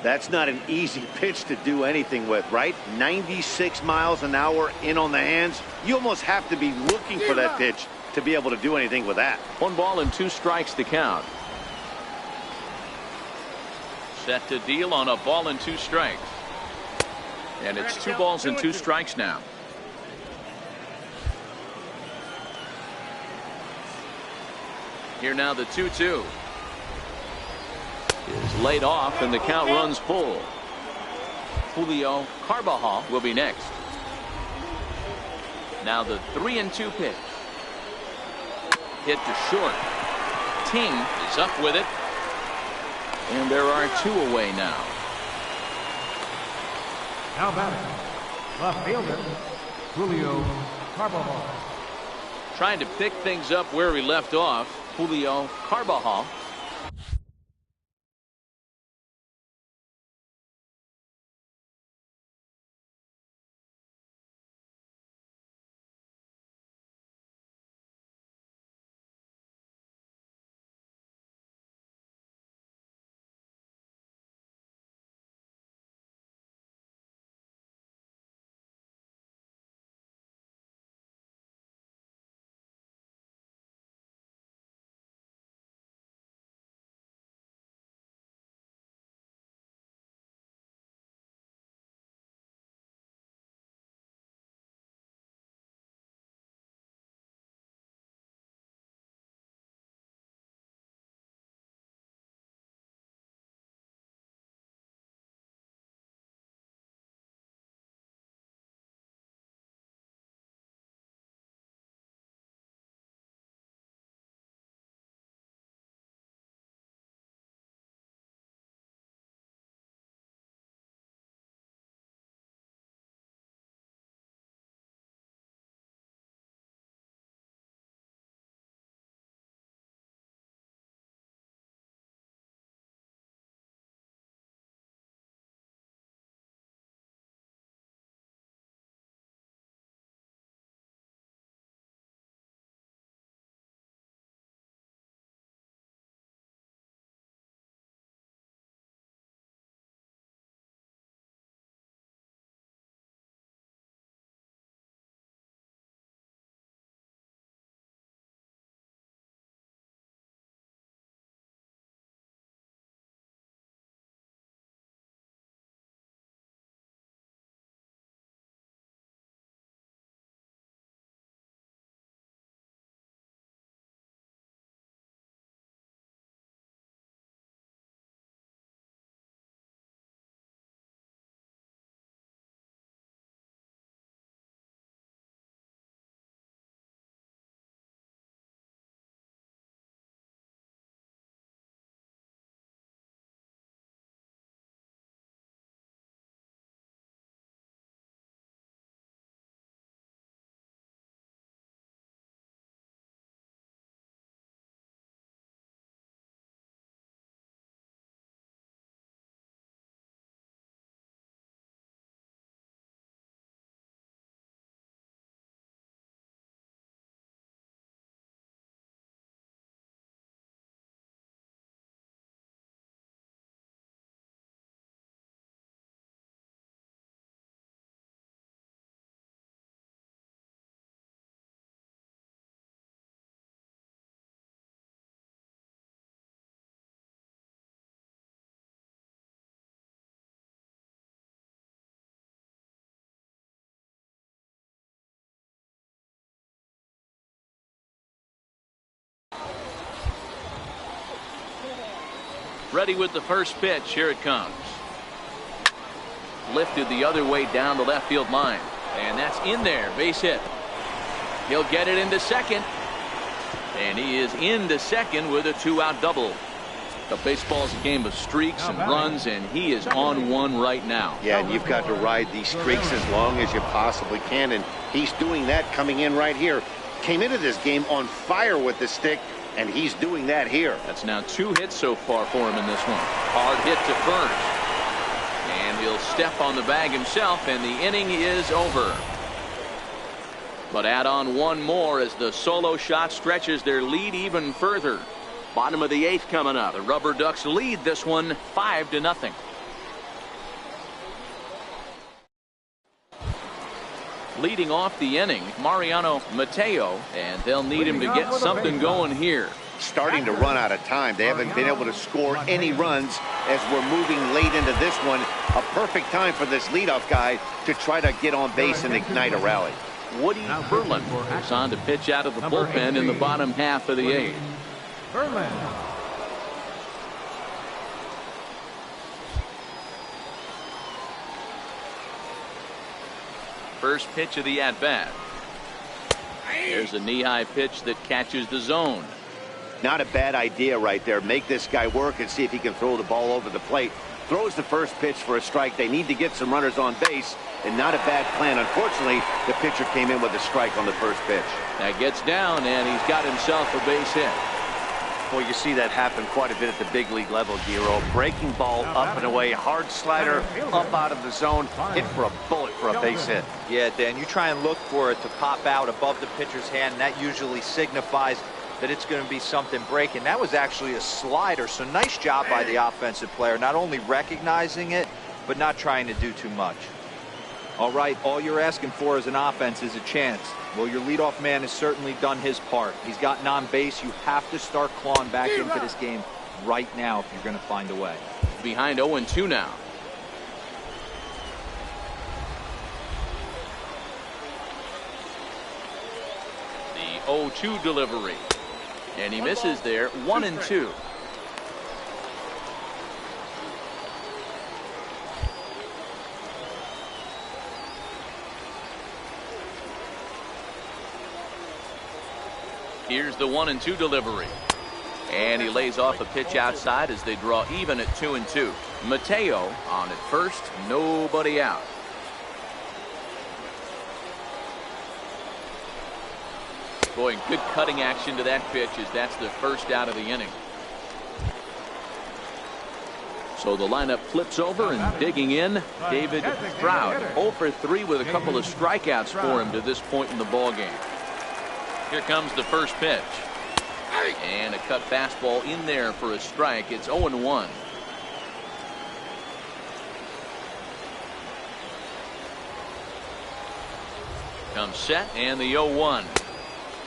That's not an easy pitch to do anything with, right? 96 miles an hour in on the hands. You almost have to be looking for that pitch to be able to do anything with that. 1 ball and 2 strikes to count. Set to deal on a ball and 2 strikes. And it's 2 balls and 2 strikes now. Here now the 2-2. Is laid off and the count runs full. Julio Carbajal will be next. Now the 3-2 pitch. Hit to short. Ting is up with it. And there are 2 away now. Now batting. Left fielder, Julio Carbajal. Trying to pick things up where he left off. Julio Carbajal. Ready with the first pitch. Here it comes. Lifted the other way down the left field line. And that's in there. Base hit. He'll get it into second. And he is into second with a 2-out double. The baseball's a game of streaks and runs, and he is on one right now. Yeah, and you've got to ride these streaks as long as you possibly can, and he's doing that coming in right here. Came into this game on fire with the stick, and he's doing that here. That's now 2 hits so far for him in this one. Hard hit to first. And he'll step on the bag himself, and the inning is over. But add on one more as the solo shot stretches their lead even further. Bottom of the 8th coming up. The Rubberducks lead this one 5-0. Leading off the inning, Mariano Mateo, and they'll need him to get something going here. Starting to run out of time. They haven't been able to score any runs as we're moving late into this one. A perfect time for this leadoff guy to try to get on base and ignite a rally. Woody Berlin is on to pitch out of the bullpen in the bottom half of the 8th. Berlin. First pitch of the at-bat. There's a knee-high pitch that catches the zone. Not a bad idea right there. Make this guy work and see if he can throw the ball over the plate. Throws the first pitch for a strike. They need to get some runners on base, and not a bad plan. Unfortunately, the pitcher came in with a strike on the first pitch. That gets down, and he's got himself a base hit. Well, you see that happen quite a bit at the big league level, Giro. Breaking ball up and away, hard slider up out of the zone, hit for a bullet for a base hit. Yeah, Dan, you try and look for it to pop out above the pitcher's hand, and that usually signifies that it's going to be something breaking. That was actually a slider, so nice job by the offensive player, not only recognizing it, but not trying to do too much. All right, all you're asking for as an offense is a chance. Well, your leadoff man has certainly done his part. He's gotten on base. You have to start clawing back into this game right now if you're going to find a way. Behind 0-2 now. The 0-2 delivery. And he misses there. 1-2. Here's the 1-2 delivery. And he lays off a pitch outside as they draw even at 2-2. Mateo on at first, nobody out. Boy, good cutting action to that pitch as that's the first out of the inning. So the lineup flips over and digging in, David Stroud. 0 for 3 with a couple of strikeouts for him to this point in the ballgame. Here comes the first pitch. And a cut fastball in there for a strike. It's 0-1. Comes set and the 0-1.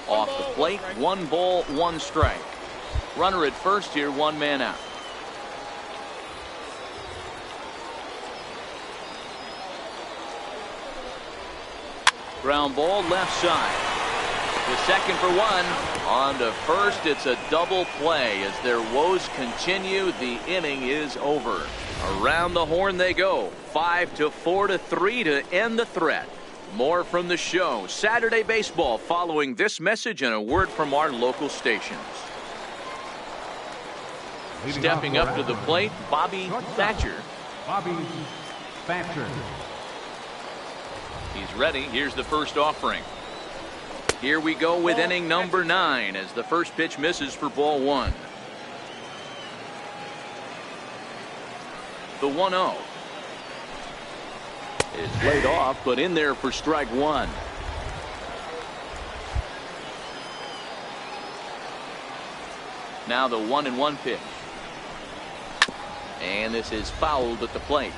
Off the plate, 1 ball, 1 strike. Runner at first here, 1 man out. Ground ball left side. The second for 1. On to first, it's a double play as their woes continue. The inning is over. Around the horn they go. 5-4-3 to end the threat. More from the show. Saturday baseball following this message and a word from our local stations. Stepping up to the plate, Bobby Thatcher. Bobby Thatcher. He's ready. Here's the first offering. Here we go with inning number 9 as the first pitch misses for ball 1. The 1-0 is laid off, but in there for strike 1. Now the 1-1 pitch. And this is fouled at the plate.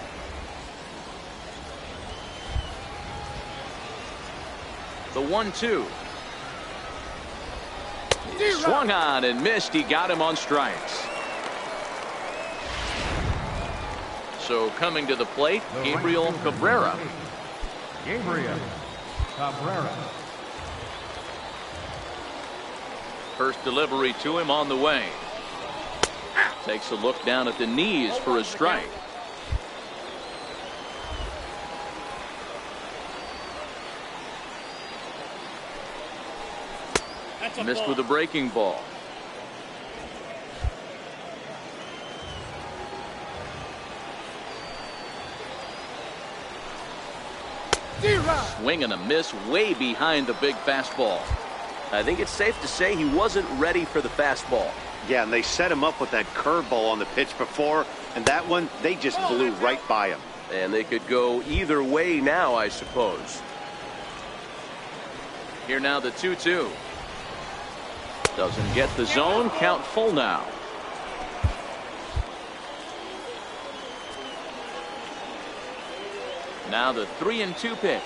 The 1-2. Swung on and missed. He got him on strikes. So coming to the plate, Gabriel Cabrera. Gabriel Cabrera. First delivery to him on the way. Takes a look down at the knees for a strike. Missed with a breaking ball. Swing and a miss way behind the big fastball. I think it's safe to say he wasn't ready for the fastball. Yeah, and they set him up with that curveball on the pitch before, and that one, they just blew right by him. And they could go either way now, I suppose. Here now the 2-2. Doesn't get the zone. Count full now. Now the 3-2 pitch.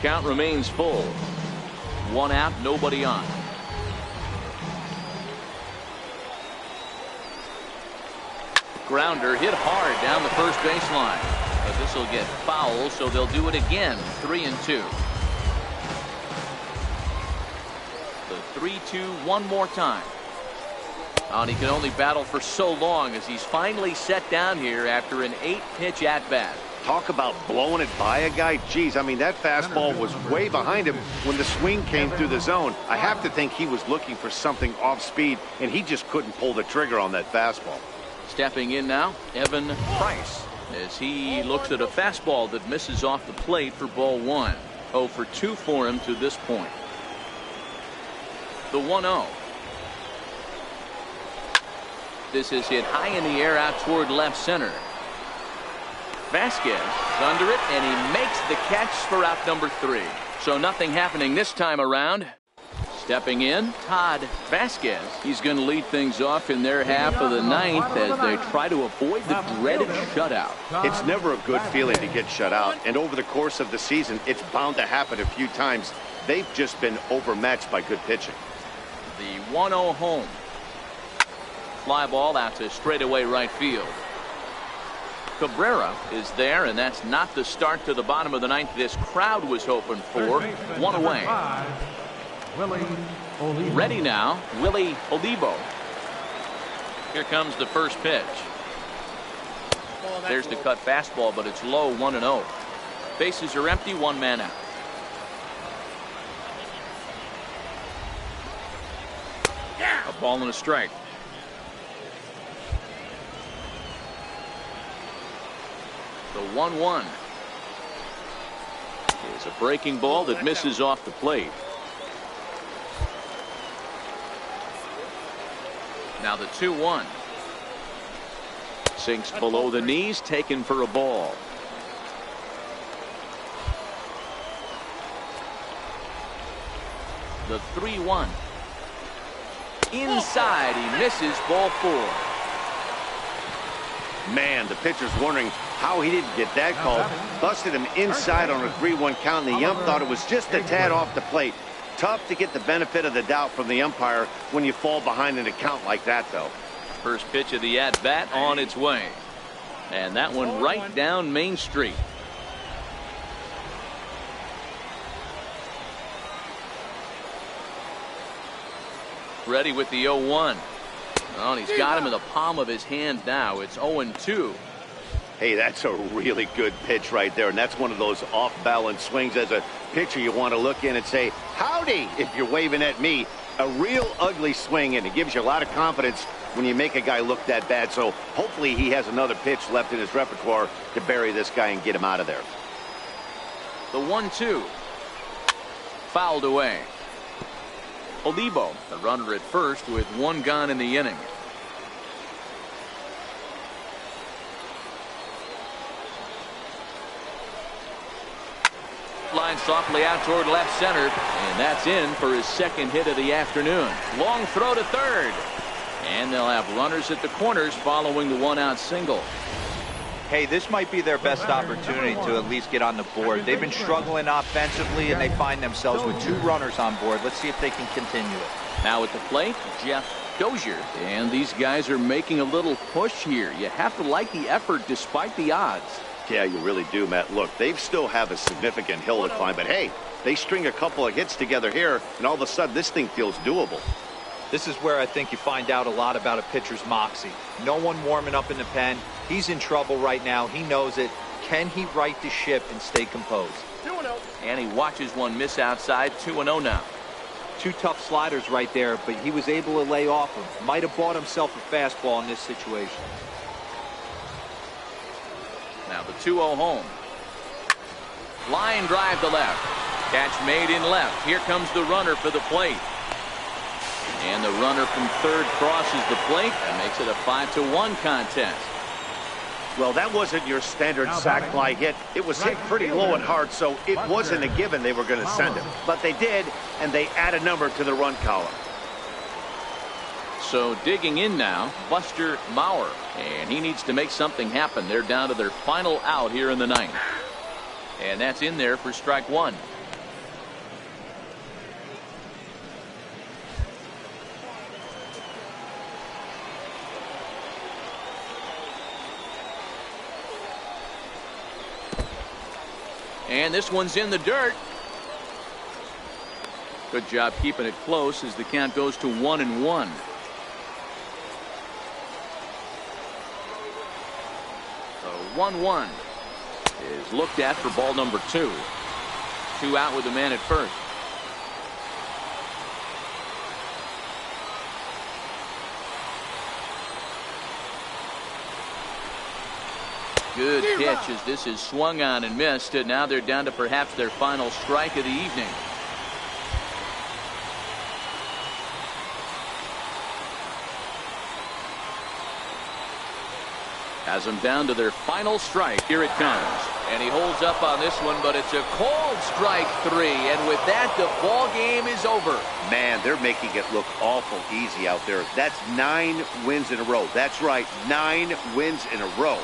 Count remains full. One out, nobody on. Grounder hit hard down the first baseline. But this will get foul, so they'll do it again. 3-2. The 3-2 one more time. And he can only battle for so long as he's finally set down here after an 8-pitch at-bat. Talk about blowing it by a guy. Geez, I mean, that fastball was way behind him when the swing came through the zone. I have to think he was looking for something off speed, and he just couldn't pull the trigger on that fastball. Stepping in now, Evan Price, as he looks at a fastball that misses off the plate for ball 1. 0 for 2 for him to this point. The 1-0. This is hit high in the air out toward left center. Vasquez is under it, and he makes the catch for out number 3. So nothing happening this time around. Stepping in, Todd Vasquez. He's going to lead things off in their half of the 9th as they try to avoid the dreaded shutout. It's never a good feeling to get shut out, and over the course of the season, it's bound to happen a few times. They've just been overmatched by good pitching. The 1-0 home. Fly ball out to straightaway right field. Cabrera is there, and that's not the start to the bottom of the 9th this crowd was hoping for. One away. Ready now, Willie Olivo. Here comes the first pitch. There's the cut fastball, but it's low. 1-0. Bases are empty. One man out. A ball and a strike. The 1-1 is a breaking ball that misses off the plate. Now the 2-1. Sinks below the knees, taken for a ball. The 3-1. Inside, he misses. Ball 4. Man, the pitcher's wondering how he didn't get that called. Busted him inside on a 3-1 count, and the ump thought it was just a tad off the plate. Tough to get the benefit of the doubt from the umpire when you fall behind in a count like that, though. First pitch of the at-bat on its way. And that one right down Main Street. Ready with the 0-1. Oh, and he's got him in the palm of his hand now. It's 0-2. Hey, that's a really good pitch right there, and that's one of those off-balance swings. As a pitcher, you want to look in and say, howdy, if you're waving at me. A real ugly swing, and it gives you a lot of confidence when you make a guy look that bad. So hopefully he has another pitch left in his repertoire to bury this guy and get him out of there. The 1-2. Fouled away. Olivo, the runner at first with one gone in the inning. Line softly out toward left center, and that's in for his second hit of the afternoon. Long throw to third, and they'll have runners at the corners following the one-out single. Hey, this might be their best opportunity to at least get on the board. They've been struggling offensively, and they find themselves with 2 runners on board. Let's see if they can continue it. Now at the plate, Jeff Dozier, and these guys are making a little push here. You have to like the effort despite the odds. Yeah, you really do, Matt. Look, they still have a significant hill to climb, but hey, they string a couple of hits together here, and all of a sudden this thing feels doable. This is where I think you find out a lot about a pitcher's moxie. No one warming up in the pen. He's in trouble right now. He knows it. Can he right the ship and stay composed? 2-0. And he watches one miss outside. 2-0 now. Two tough sliders right there, but he was able to lay off them. Might have bought himself a fastball in this situation. Now the 2-0 home. Line drive to left. Catch made in left. Here comes the runner for the plate. And the runner from third crosses the plate and makes it a 5-1 contest. Well, that wasn't your standard sac fly hit. It was hit pretty low and hard, so it wasn't a given they were going to send it. But they did, and they add a number to the run column. So digging in now, Buster Maurer. And he needs to make something happen. They're down to their final out here in the ninth. And that's in there for strike one. And this one's in the dirt. Good job keeping it close as the count goes to 1-1. So 1-1 is looked at for ball number 2. 2 out with the man at first. Good pitch as this is swung on and missed. And now they're down to perhaps their final strike of the evening. Has them down to their final strike. Here it comes. And he holds up on this one, but it's a cold strike 3. And with that, the ball game is over. Man, they're making it look awful easy out there. That's 9 wins in a row. That's right, 9 wins in a row.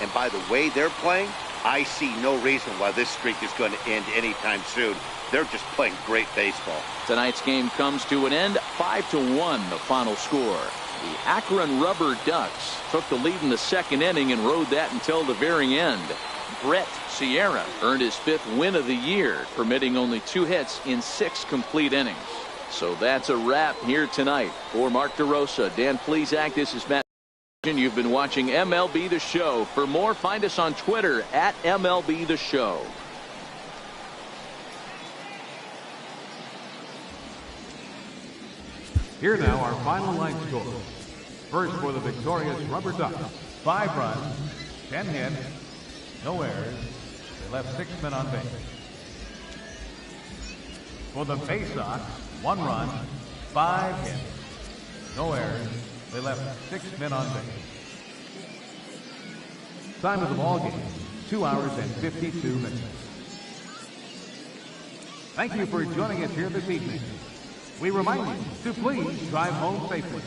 And by the way they're playing, I see no reason why this streak is going to end anytime soon. They're just playing great baseball. Tonight's game comes to an end. 5-1 the final score. The Akron Rubberducks took the lead in the second inning and rode that until the very end. Brett Sierra earned his 5th win of the year, permitting only 2 hits in 6 complete innings. So that's a wrap here tonight. For Mark DeRosa, Dan Plesac, this is Matt. You've been watching MLB The Show. For more, find us on Twitter at MLB The Show. Here now our final line score. First for the victorious Rubberducks, 5 runs, 10 hits, no errors. They left 6 men on base. For the Baysox, 1 run, 5 hits, no errors. They left 6 men on base. Time of the ball game, 2 hours and 52 minutes. Thank you for joining us here this evening. We remind you to please drive home safely.